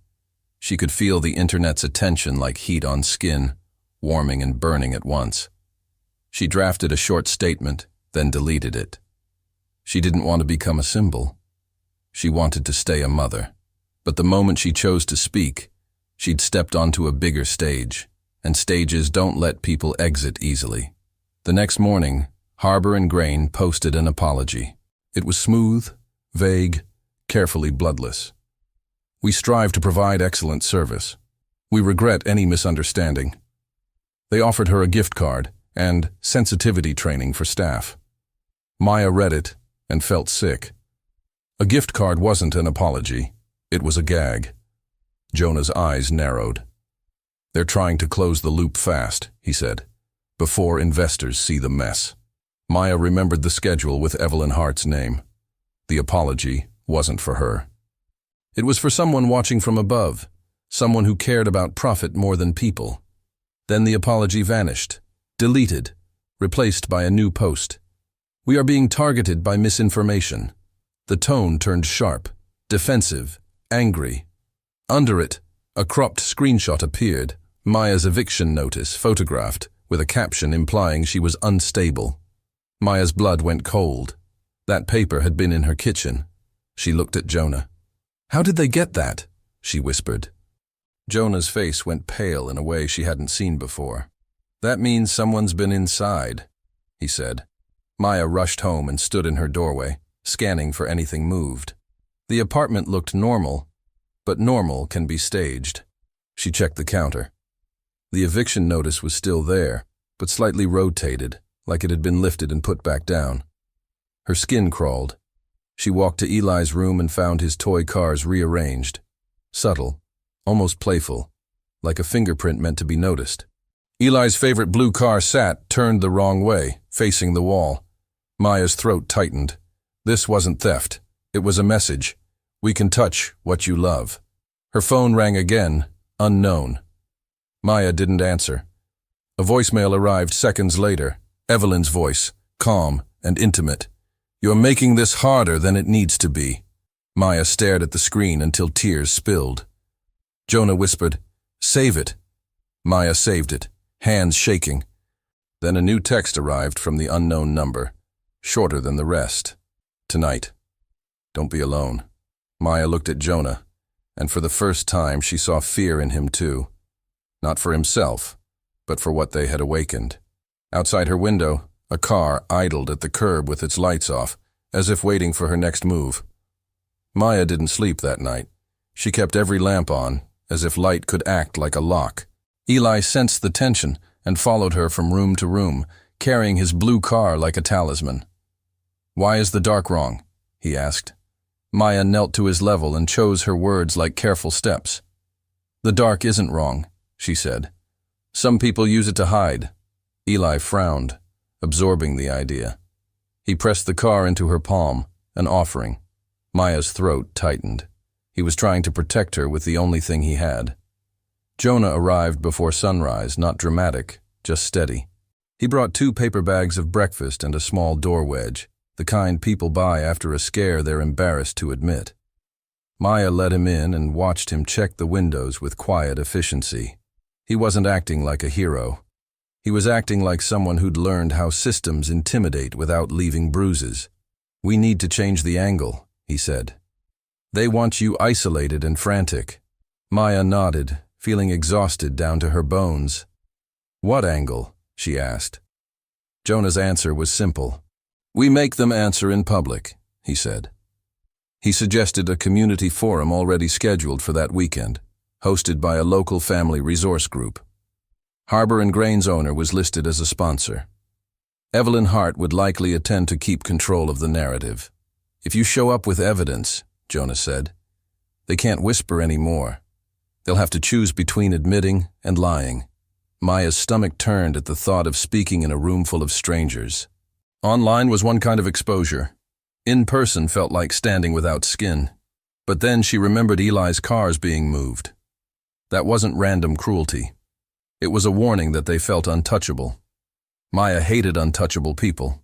She could feel the internet's attention like heat on skin, warming and burning at once. She drafted a short statement, then deleted it. She didn't want to become a symbol. She wanted to stay a mother. But the moment she chose to speak, she'd stepped onto a bigger stage, and stages don't let people exit easily. The next morning, Harbor and Grain posted an apology. It was smooth, vague, carefully bloodless. "We strive to provide excellent service. We regret any misunderstanding." They offered her a gift card and sensitivity training for staff. Maya read it and felt sick. A gift card wasn't an apology. It was a gag. Jonah's eyes narrowed. "They're trying to close the loop fast," he said, "before investors see the mess." Maya remembered the schedule with Evelyn Hart's name. The apology wasn't for her. It was for someone watching from above, someone who cared about profit more than people. Then the apology vanished, deleted, replaced by a new post. "We are being targeted by misinformation." The tone turned sharp, defensive, angry. Under it, a cropped screenshot appeared, Maya's eviction notice photographed, with a caption implying she was unstable. Maya's blood went cold. That paper had been in her kitchen. She looked at Jonah. "How did they get that?" she whispered. Jonah's face went pale in a way she hadn't seen before. "That means someone's been inside," he said. Maya rushed home and stood in her doorway, scanning for anything moved. The apartment looked normal, but normal can be staged. She checked the counter. The eviction notice was still there, but slightly rotated, like it had been lifted and put back down. Her skin crawled. She walked to Eli's room and found his toy cars rearranged. Subtle, almost playful, like a fingerprint meant to be noticed. Eli's favorite blue car sat, turned the wrong way, facing the wall. Maya's throat tightened. This wasn't theft. It was a message. "We can touch what you love." Her phone rang again, unknown. Maya didn't answer. A voicemail arrived seconds later, Evelyn's voice, calm and intimate. "You're making this harder than it needs to be." Maya stared at the screen until tears spilled. Jonah whispered, "Save it." Maya saved it, hands shaking. Then a new text arrived from the unknown number, shorter than the rest. "Tonight. Don't be alone." Maya looked at Jonah, and for the first time she saw fear in him too. Not for himself, but for what they had awakened. Outside her window, a car idled at the curb with its lights off, as if waiting for her next move. Maya didn't sleep that night. She kept every lamp on, as if light could act like a lock. Eli sensed the tension and followed her from room to room, carrying his blue car like a talisman. "Why is the dark wrong?" he asked. Maya knelt to his level and chose her words like careful steps. "The dark isn't wrong," she said. "Some people use it to hide." Eli frowned, absorbing the idea. He pressed the car into her palm, an offering. Maya's throat tightened. He was trying to protect her with the only thing he had. Jonah arrived before sunrise, not dramatic, just steady. He brought 2 paper bags of breakfast and a small door wedge, the kind people buy after a scare they're embarrassed to admit. Maya let him in and watched him check the windows with quiet efficiency. He wasn't acting like a hero. He was acting like someone who'd learned how systems intimidate without leaving bruises. "We need to change the angle," he said. "They want you isolated and frantic." Maya nodded, feeling exhausted down to her bones. "What angle?" she asked. Jonah's answer was simple. "We make them answer in public," he said. He suggested a community forum already scheduled for that weekend, hosted by a local family resource group. Harbor and Grain's owner was listed as a sponsor. Evelyn Hart would likely attend to keep control of the narrative. "If you show up with evidence," Jonah said, "they can't whisper anymore. They'll have to choose between admitting and lying." Maya's stomach turned at the thought of speaking in a room full of strangers. Online was one kind of exposure. In person felt like standing without skin. But then she remembered Eli's cars being moved. That wasn't random cruelty. It was a warning that they felt untouchable. Maya hated untouchable people.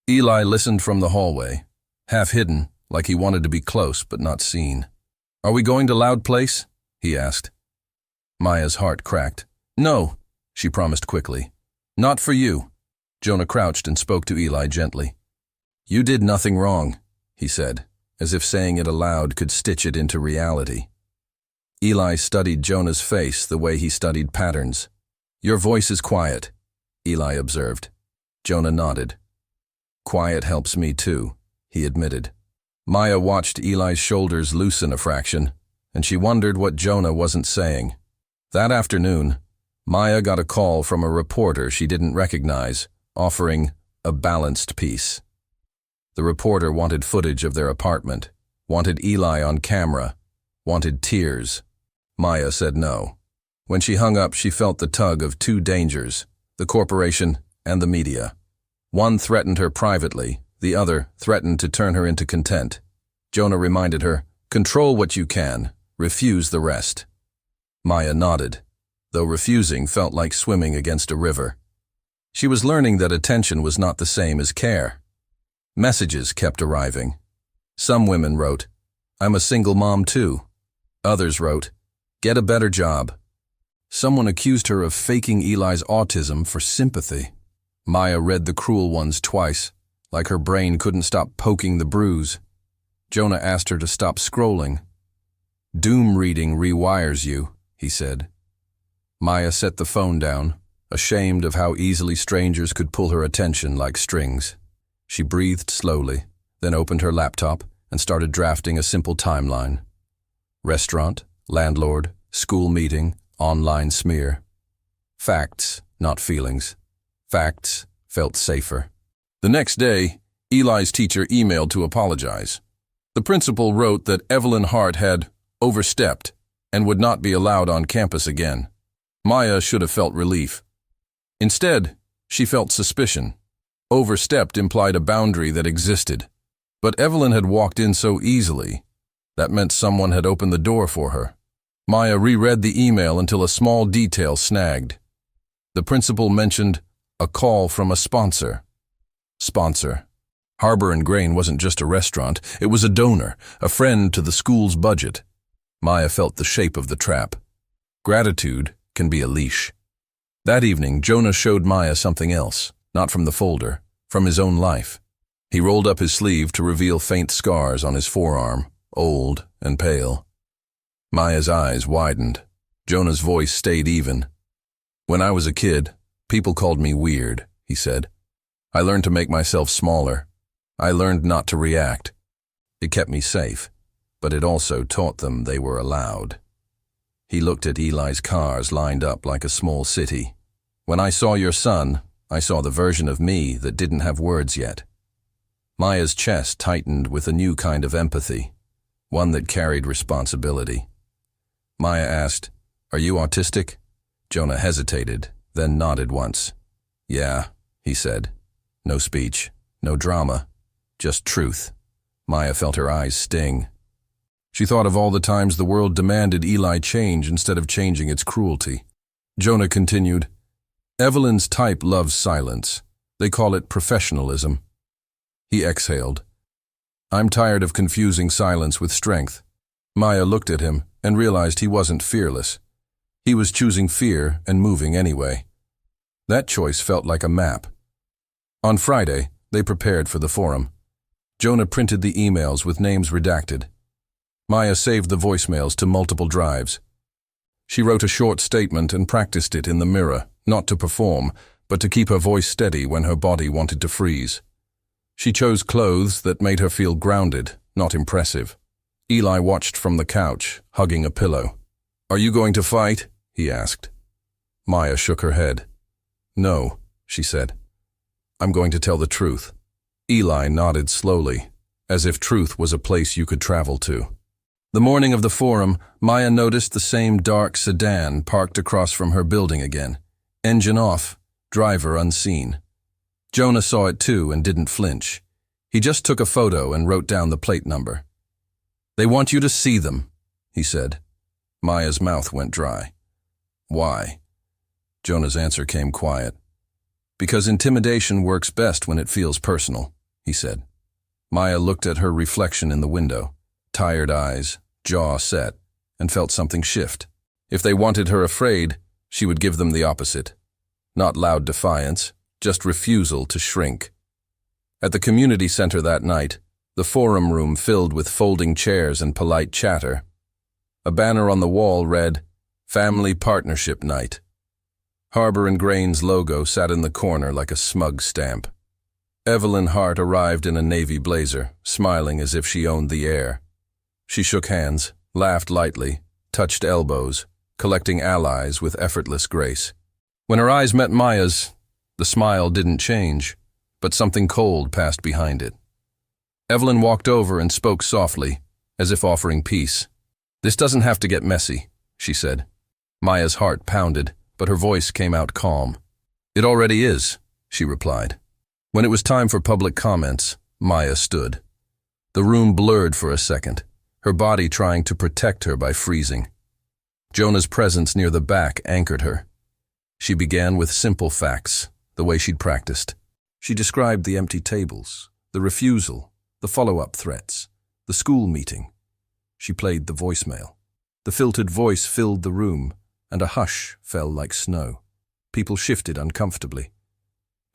Eli listened from the hallway, half hidden, like he wanted to be close but not seen. "Are we going to Loud Place?" he asked. Maya's heart cracked. "No," she promised quickly. "Not for you." Jonah crouched and spoke to Eli gently. "You did nothing wrong," he said, as if saying it aloud could stitch it into reality. Eli studied Jonah's face the way he studied patterns. "Your voice is quiet," Eli observed. Jonah nodded. "Quiet helps me too," he admitted. Maya watched Eli's shoulders loosen a fraction, and she wondered what Jonah wasn't saying. That afternoon, Maya got a call from a reporter she didn't recognize, offering a balanced piece. The reporter wanted footage of their apartment, wanted Eli on camera, wanted tears. Maya said no. When she hung up, she felt the tug of two dangers, the corporation and the media. One threatened her privately, the other threatened to turn her into content. Jonah reminded her, "Control what you can, refuse the rest." Maya nodded, though refusing felt like swimming against a river. She was learning that attention was not the same as care. Messages kept arriving. Some women wrote, "I'm a single mom too." Others wrote, "Get a better job." Someone accused her of faking Eli's autism for sympathy. Maya read the cruel ones twice, like her brain couldn't stop poking the bruise. Jonah asked her to stop scrolling. "Doom reading rewires you," he said. Maya set the phone down, ashamed of how easily strangers could pull her attention like strings. She breathed slowly, then opened her laptop and started drafting a simple timeline. Restaurant, landlord, school meeting, online smear. Facts, not feelings. Facts felt safer. The next day, Eli's teacher emailed to apologize. The principal wrote that Evelyn Hart had overstepped and would not be allowed on campus again. Maya should have felt relief. Instead, she felt suspicion. Overstepped implied a boundary that existed. But Evelyn had walked in so easily. That meant someone had opened the door for her. Maya reread the email until a small detail snagged. The principal mentioned a call from a sponsor. Sponsor. Harbor and Grain wasn't just a restaurant, it was a donor, a friend to the school's budget. Maya felt the shape of the trap. Gratitude can be a leash. That evening, Jonah showed Maya something else, not from the folder, from his own life. He rolled up his sleeve to reveal faint scars on his forearm, old and pale. Maya's eyes widened. Jonah's voice stayed even. "When I was a kid, people called me weird," he said. "I learned to make myself smaller. I learned not to react. It kept me safe, but it also taught them they were allowed." He looked at Eli's cars lined up like a small city. "When I saw your son, I saw the version of me that didn't have words yet." Maya's chest tightened with a new kind of empathy, one that carried responsibility. Maya asked, "Are you autistic?" Jonah hesitated, then nodded once. "Yeah," he said. No speech, no drama, just truth. Maya felt her eyes sting. She thought of all the times the world demanded Eli change instead of changing its cruelty. Jonah continued, "Evelyn's type loves silence. They call it professionalism." He exhaled. "I'm tired of confusing silence with strength." Maya looked at him and realized he wasn't fearless. He was choosing fear and moving anyway. That choice felt like a map. On Friday, they prepared for the forum. Jonah printed the emails with names redacted. Maya saved the voicemails to multiple drives. She wrote a short statement and practiced it in the mirror, not to perform, but to keep her voice steady when her body wanted to freeze. She chose clothes that made her feel grounded, not impressive. Eli watched from the couch, hugging a pillow. "Are you going to fight?" he asked. Maya shook her head. "No," she said. "I'm going to tell the truth." Eli nodded slowly, as if truth was a place you could travel to. The morning of the forum, Maya noticed the same dark sedan parked across from her building again. Engine off, driver unseen. Jonah saw it too and didn't flinch. He just took a photo and wrote down the plate number. "They want you to see them," he said. Maya's mouth went dry. "Why?" Jonah's answer came quiet. "Because intimidation works best when it feels personal," he said. Maya looked at her reflection in the window, tired eyes, jaw set, and felt something shift. If they wanted her afraid, she would give them the opposite. Not loud defiance, just refusal to shrink. At the community center that night, the forum room filled with folding chairs and polite chatter. A banner on the wall read, "Family Partnership Night." Harbor and Grain's logo sat in the corner like a smug stamp. Evelyn Hart arrived in a navy blazer, smiling as if she owned the air. She shook hands, laughed lightly, touched elbows, collecting allies with effortless grace. When her eyes met Maya's, the smile didn't change, but something cold passed behind it. Evelyn walked over and spoke softly, as if offering peace. "This doesn't have to get messy," she said. Maya's heart pounded, but her voice came out calm. "It already is," she replied. When it was time for public comments, Maya stood. The room blurred for a second, her body trying to protect her by freezing. Jonah's presence near the back anchored her. She began with simple facts, the way she'd practiced. She described the empty tables, the refusal, the follow-up threats, the school meeting. She played the voicemail. The filtered voice filled the room, and a hush fell like snow. People shifted uncomfortably.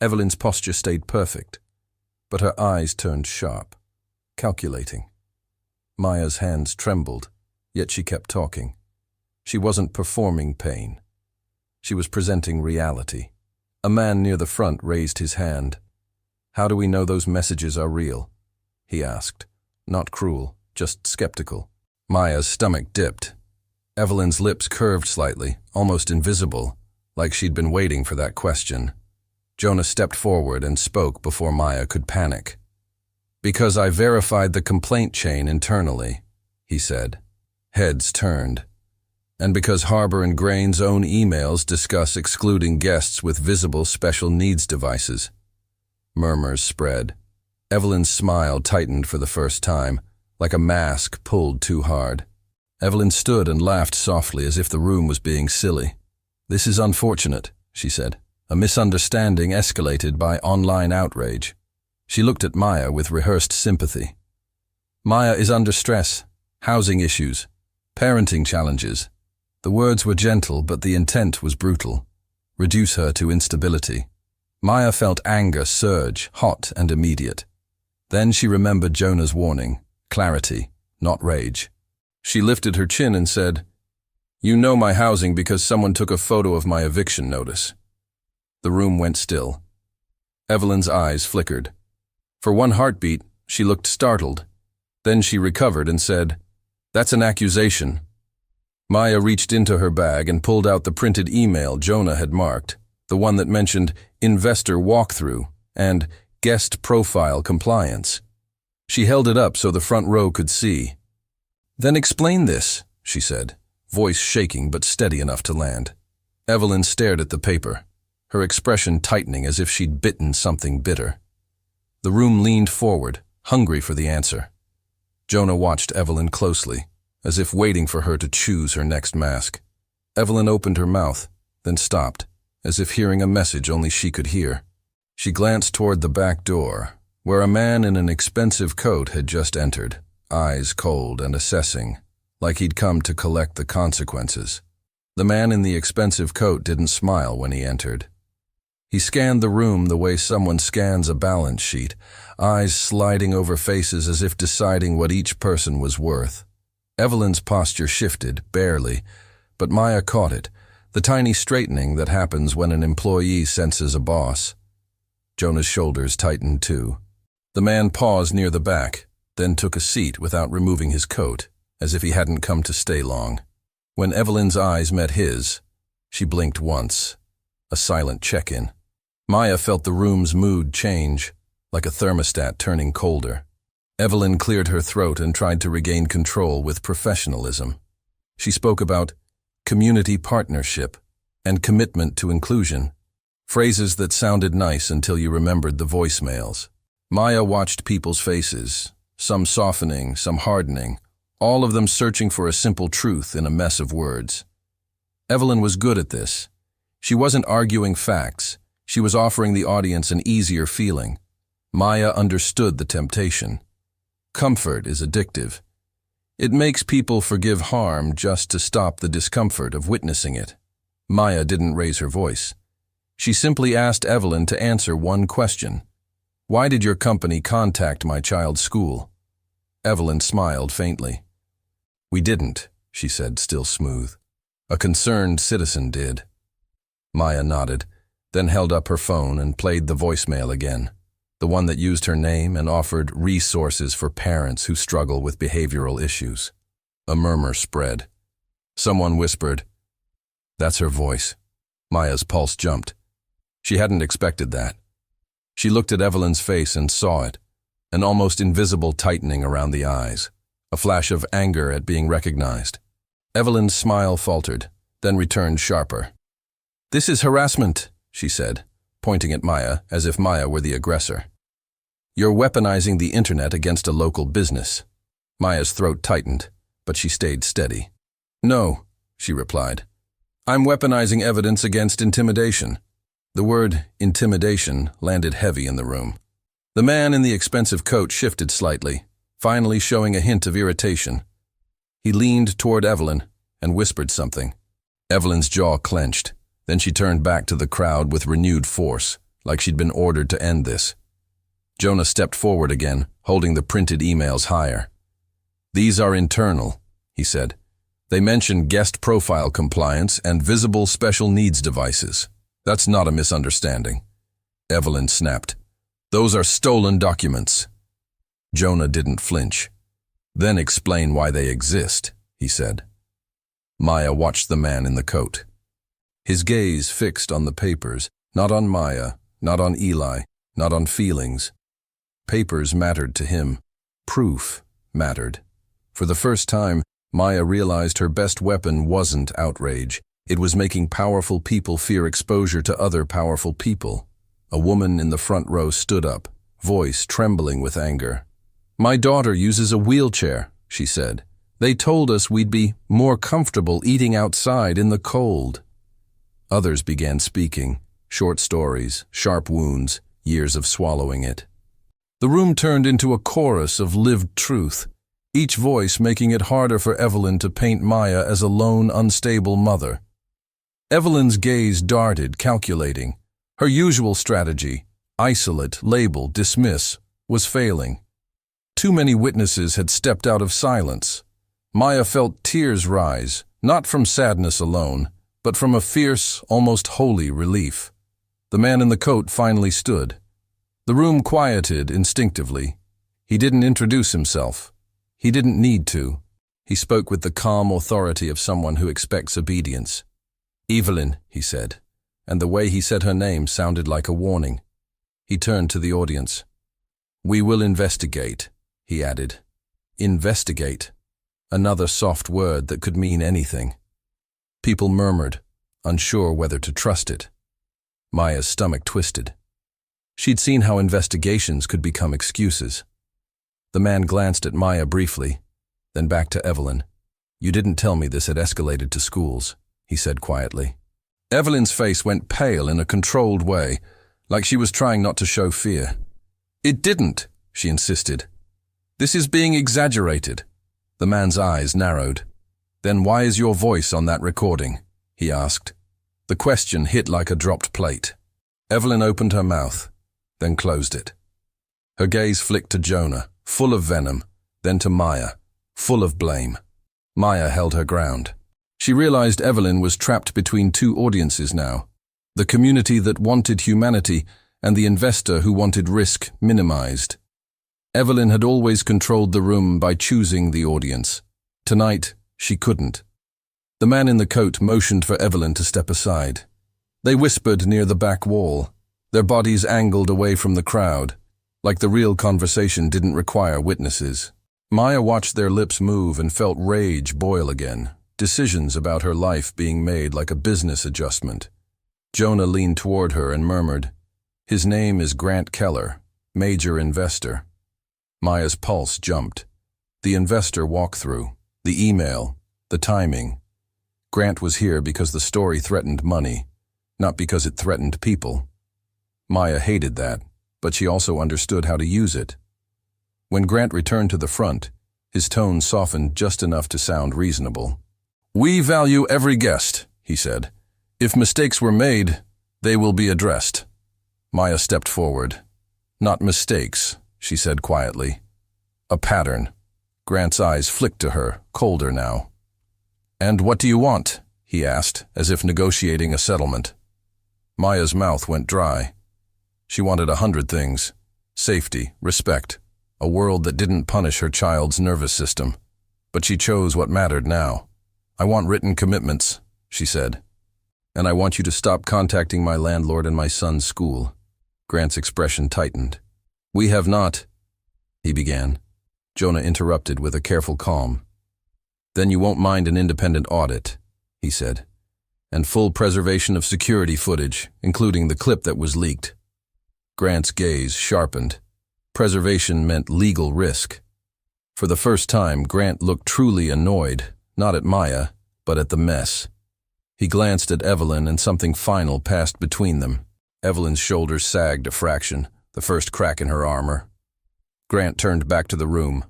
Evelyn's posture stayed perfect, but her eyes turned sharp, calculating. Maya's hands trembled, yet she kept talking. She wasn't performing pain. She was presenting reality. A man near the front raised his hand. "How do we know those messages are real?" he asked, not cruel, just skeptical. Maya's stomach dipped. Evelyn's lips curved slightly, almost invisible, like she'd been waiting for that question. Jonah stepped forward and spoke before Maya could panic. "Because I verified the complaint chain internally," he said. Heads turned. "And because Harbor and Grain's own emails discuss excluding guests with visible special needs devices." Murmurs spread. Evelyn's smile tightened for the first time, like a mask pulled too hard. Evelyn stood and laughed softly as if the room was being silly. "This is unfortunate," she said. "A misunderstanding escalated by online outrage." She looked at Maya with rehearsed sympathy. "Maya is under stress, housing issues, parenting challenges." The words were gentle, but the intent was brutal. Reduce her to instability. Maya felt anger surge, hot and immediate. Then she remembered Jonah's warning, clarity, not rage. She lifted her chin and said, "You know my housing because someone took a photo of my eviction notice." The room went still. Evelyn's eyes flickered. For one heartbeat, she looked startled. Then she recovered and said, "That's an accusation." Maya reached into her bag and pulled out the printed email Jonah had marked, the one that mentioned investor walkthrough and guest profile compliance. She held it up so the front row could see. "Then explain this," she said, voice shaking but steady enough to land. Evelyn stared at the paper, her expression tightening as if she'd bitten something bitter. The room leaned forward, hungry for the answer. Jonah watched Evelyn closely, as if waiting for her to choose her next mask. Evelyn opened her mouth, then stopped, as if hearing a message only she could hear. She glanced toward the back door, where a man in an expensive coat had just entered, eyes cold and assessing, like he'd come to collect the consequences. The man in the expensive coat didn't smile when he entered. He scanned the room the way someone scans a balance sheet, eyes sliding over faces as if deciding what each person was worth. Evelyn's posture shifted, barely, but Maya caught it, the tiny straightening that happens when an employee senses a boss. Jonah's shoulders tightened too. The man paused near the back, then took a seat without removing his coat, as if he hadn't come to stay long. When Evelyn's eyes met his, she blinked once, a silent check-in. Maya felt the room's mood change, like a thermostat turning colder. Evelyn cleared her throat and tried to regain control with professionalism. She spoke about community partnership and commitment to inclusion, phrases that sounded nice until you remembered the voicemails. Maya watched people's faces, some softening, some hardening, all of them searching for a simple truth in a mess of words. Evelyn was good at this. She wasn't arguing facts. She was offering the audience an easier feeling. Maya understood the temptation. Comfort is addictive. It makes people forgive harm just to stop the discomfort of witnessing it. Maya didn't raise her voice. She simply asked Evelyn to answer one question. "Why did your company contact my child's school?" Evelyn smiled faintly. "We didn't," she said, still smooth. "A concerned citizen did." Maya nodded, then held up her phone and played the voicemail again, the one that used her name and offered resources for parents who struggle with behavioral issues. A murmur spread. Someone whispered, "That's her voice." Maya's pulse jumped. She hadn't expected that. She looked at Evelyn's face and saw it, an almost invisible tightening around the eyes, a flash of anger at being recognized. Evelyn's smile faltered, then returned sharper. "This is harassment," she said, pointing at Maya as if Maya were the aggressor. "You're weaponizing the internet against a local business." Maya's throat tightened, but she stayed steady. "No," she replied. "I'm weaponizing evidence against intimidation." The word intimidation landed heavy in the room. The man in the expensive coat shifted slightly, finally showing a hint of irritation. He leaned toward Evelyn and whispered something. Evelyn's jaw clenched. Then she turned back to the crowd with renewed force, like she'd been ordered to end this. Jonah stepped forward again, holding the printed emails higher. "These are internal," he said. "They mention guest profile compliance and visible special needs devices. That's not a misunderstanding." Evelyn snapped. "Those are stolen documents." Jonah didn't flinch. "Then explain why they exist," he said. Maya watched the man in the coat. His gaze fixed on the papers, not on Maya, not on Eli, not on feelings. Papers mattered to him. Proof mattered. For the first time, Maya realized her best weapon wasn't outrage. It was making powerful people fear exposure to other powerful people. A woman in the front row stood up, voice trembling with anger. "My daughter uses a wheelchair," she said. "They told us we'd be more comfortable eating outside in the cold." Others began speaking, short stories, sharp wounds, years of swallowing it. The room turned into a chorus of lived truth, each voice making it harder for Evelyn to paint Maya as a lone, unstable mother. Evelyn's gaze darted, calculating. Her usual strategy, isolate, label, dismiss, was failing. Too many witnesses had stepped out of silence. Maya felt tears rise, not from sadness alone, but from a fierce, almost holy relief. The man in the coat finally stood. The room quieted instinctively. He didn't introduce himself. He didn't need to. He spoke with the calm authority of someone who expects obedience. "Evelyn," he said, and the way he said her name sounded like a warning. He turned to the audience. "We will investigate," he added. Investigate. Another soft word that could mean anything. People murmured, unsure whether to trust it. Maya's stomach twisted. She'd seen how investigations could become excuses. The man glanced at Maya briefly, then back to Evelyn. "You didn't tell me this had escalated to schools," he said quietly. Evelyn's face went pale in a controlled way, like she was trying not to show fear. "It didn't," she insisted. "This is being exaggerated." The man's eyes narrowed. "Then why is your voice on that recording?" he asked. The question hit like a dropped plate. Evelyn opened her mouth, then closed it. Her gaze flicked to Jonah, full of venom, then to Maya, full of blame. Maya held her ground. She realized Evelyn was trapped between two audiences now, the community that wanted humanity and the investor who wanted risk minimized. Evelyn had always controlled the room by choosing the audience. Tonight, she couldn't. The man in the coat motioned for Evelyn to step aside. They whispered near the back wall, their bodies angled away from the crowd, like the real conversation didn't require witnesses. Maya watched their lips move and felt rage boil again, decisions about her life being made like a business adjustment. Jonah leaned toward her and murmured, "His name is Grant Keller, major investor." Maya's pulse jumped. The investor walkthrough, the email, the timing. Grant was here because the story threatened money, not because it threatened people. Maya hated that, but she also understood how to use it. When Grant returned to the front, his tone softened just enough to sound reasonable. "We value every guest," he said. "If mistakes were made, they will be addressed." Maya stepped forward. "Not mistakes," she said quietly. "A pattern." Grant's eyes flicked to her, colder now. "And what do you want?" he asked, as if negotiating a settlement. Maya's mouth went dry. She wanted 100 things. Safety, respect, a world that didn't punish her child's nervous system. But she chose what mattered now. "I want written commitments," she said. "And I want you to stop contacting my landlord and my son's school." Grant's expression tightened. "We have not." he began. Jonah interrupted with a careful calm. Then you won't mind an independent audit, he said, and full preservation of security footage, including the clip that was leaked. Grant's gaze sharpened. Preservation meant legal risk. For the first time, Grant looked truly annoyed, not at Maya, but at the mess. He glanced at Evelyn and something final passed between them. Evelyn's shoulders sagged a fraction, the first crack in her armor. Grant turned back to the room.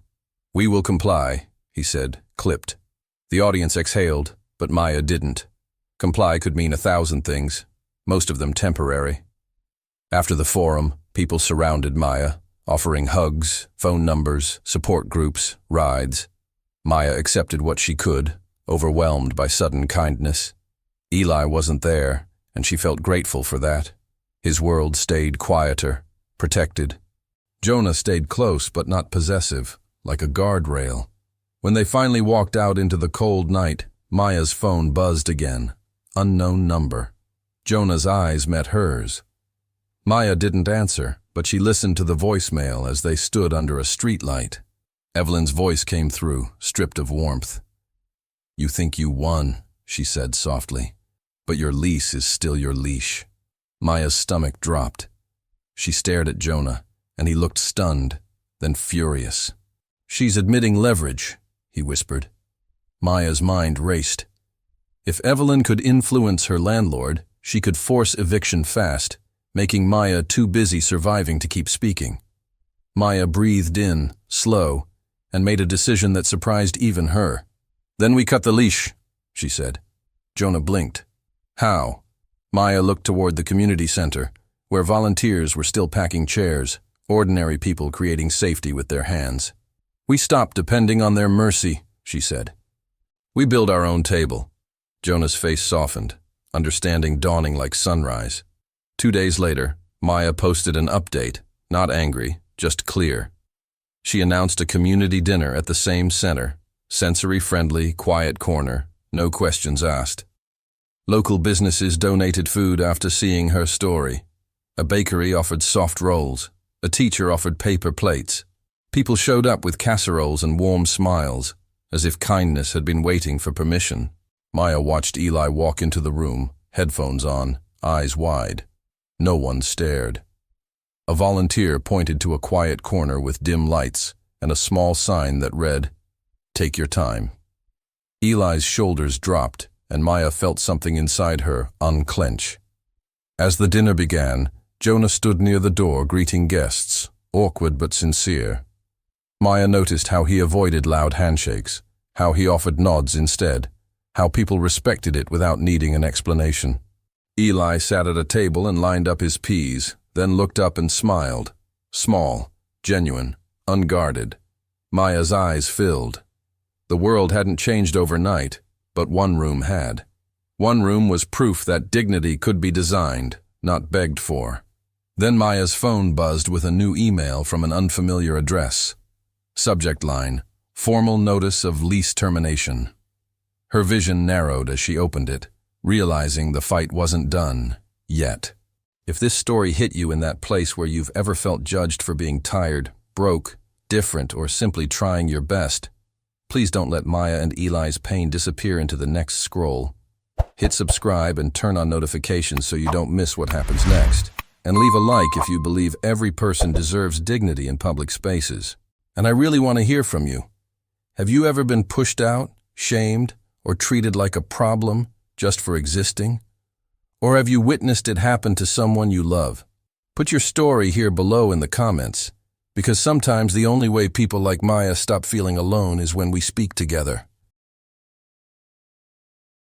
"We will comply," he said, clipped. The audience exhaled, but Maya didn't. Comply could mean 1,000 things, most of them temporary. After the forum, people surrounded Maya, offering hugs, phone numbers, support groups, rides. Maya accepted what she could, overwhelmed by sudden kindness. Eli wasn't there, and she felt grateful for that. His world stayed quieter, protected. Jonah stayed close but not possessive, like a guardrail. When they finally walked out into the cold night, Maya's phone buzzed again. Unknown number. Jonah's eyes met hers. Maya didn't answer, but she listened to the voicemail as they stood under a streetlight. Evelyn's voice came through, stripped of warmth. "You think you won," she said softly, "but your lease is still your leash." Maya's stomach dropped. She stared at Jonah, and he looked stunned, then furious. "She's admitting leverage," he whispered. Maya's mind raced. If Evelyn could influence her landlord, she could force eviction fast, making Maya too busy surviving to keep speaking. Maya breathed in, slow, and made a decision that surprised even her. "Then we cut the leash," she said. Jonah blinked. "How?" Maya looked toward the community center, where volunteers were still packing chairs, ordinary people creating safety with their hands. "We stopped depending on their mercy," she said. "We build our own table." Jonah's face softened, understanding dawning like sunrise. 2 days later, Maya posted an update, not angry, just clear. She announced a community dinner at the same center, sensory-friendly, quiet corner, no questions asked. Local businesses donated food after seeing her story. A bakery offered soft rolls. A teacher offered paper plates. People showed up with casseroles and warm smiles, as if kindness had been waiting for permission. Maya watched Eli walk into the room, headphones on, eyes wide. No one stared. A volunteer pointed to a quiet corner with dim lights and a small sign that read, "Take your time." Eli's shoulders dropped, and Maya felt something inside her unclench. As the dinner began, Jonah stood near the door greeting guests, awkward but sincere. Maya noticed how he avoided loud handshakes, how he offered nods instead, how people respected it without needing an explanation. Eli sat at a table and lined up his peas, then looked up and smiled. Small, genuine, unguarded. Maya's eyes filled. The world hadn't changed overnight, but one room had. One room was proof that dignity could be designed, not begged for. Then Maya's phone buzzed with a new email from an unfamiliar address. Subject line, "Formal notice of lease termination." Her vision narrowed as she opened it, realizing the fight wasn't done, yet. If this story hit you in that place where you've ever felt judged for being tired, broke, different, or simply trying your best, please don't let Maya and Eli's pain disappear into the next scroll. Hit subscribe and turn on notifications so you don't miss what happens next. And leave a like if you believe every person deserves dignity in public spaces. And I really want to hear from you. Have you ever been pushed out, shamed, or treated like a problem just for existing? Or have you witnessed it happen to someone you love? Put your story here below in the comments, because sometimes the only way people like Maya stop feeling alone is when we speak together.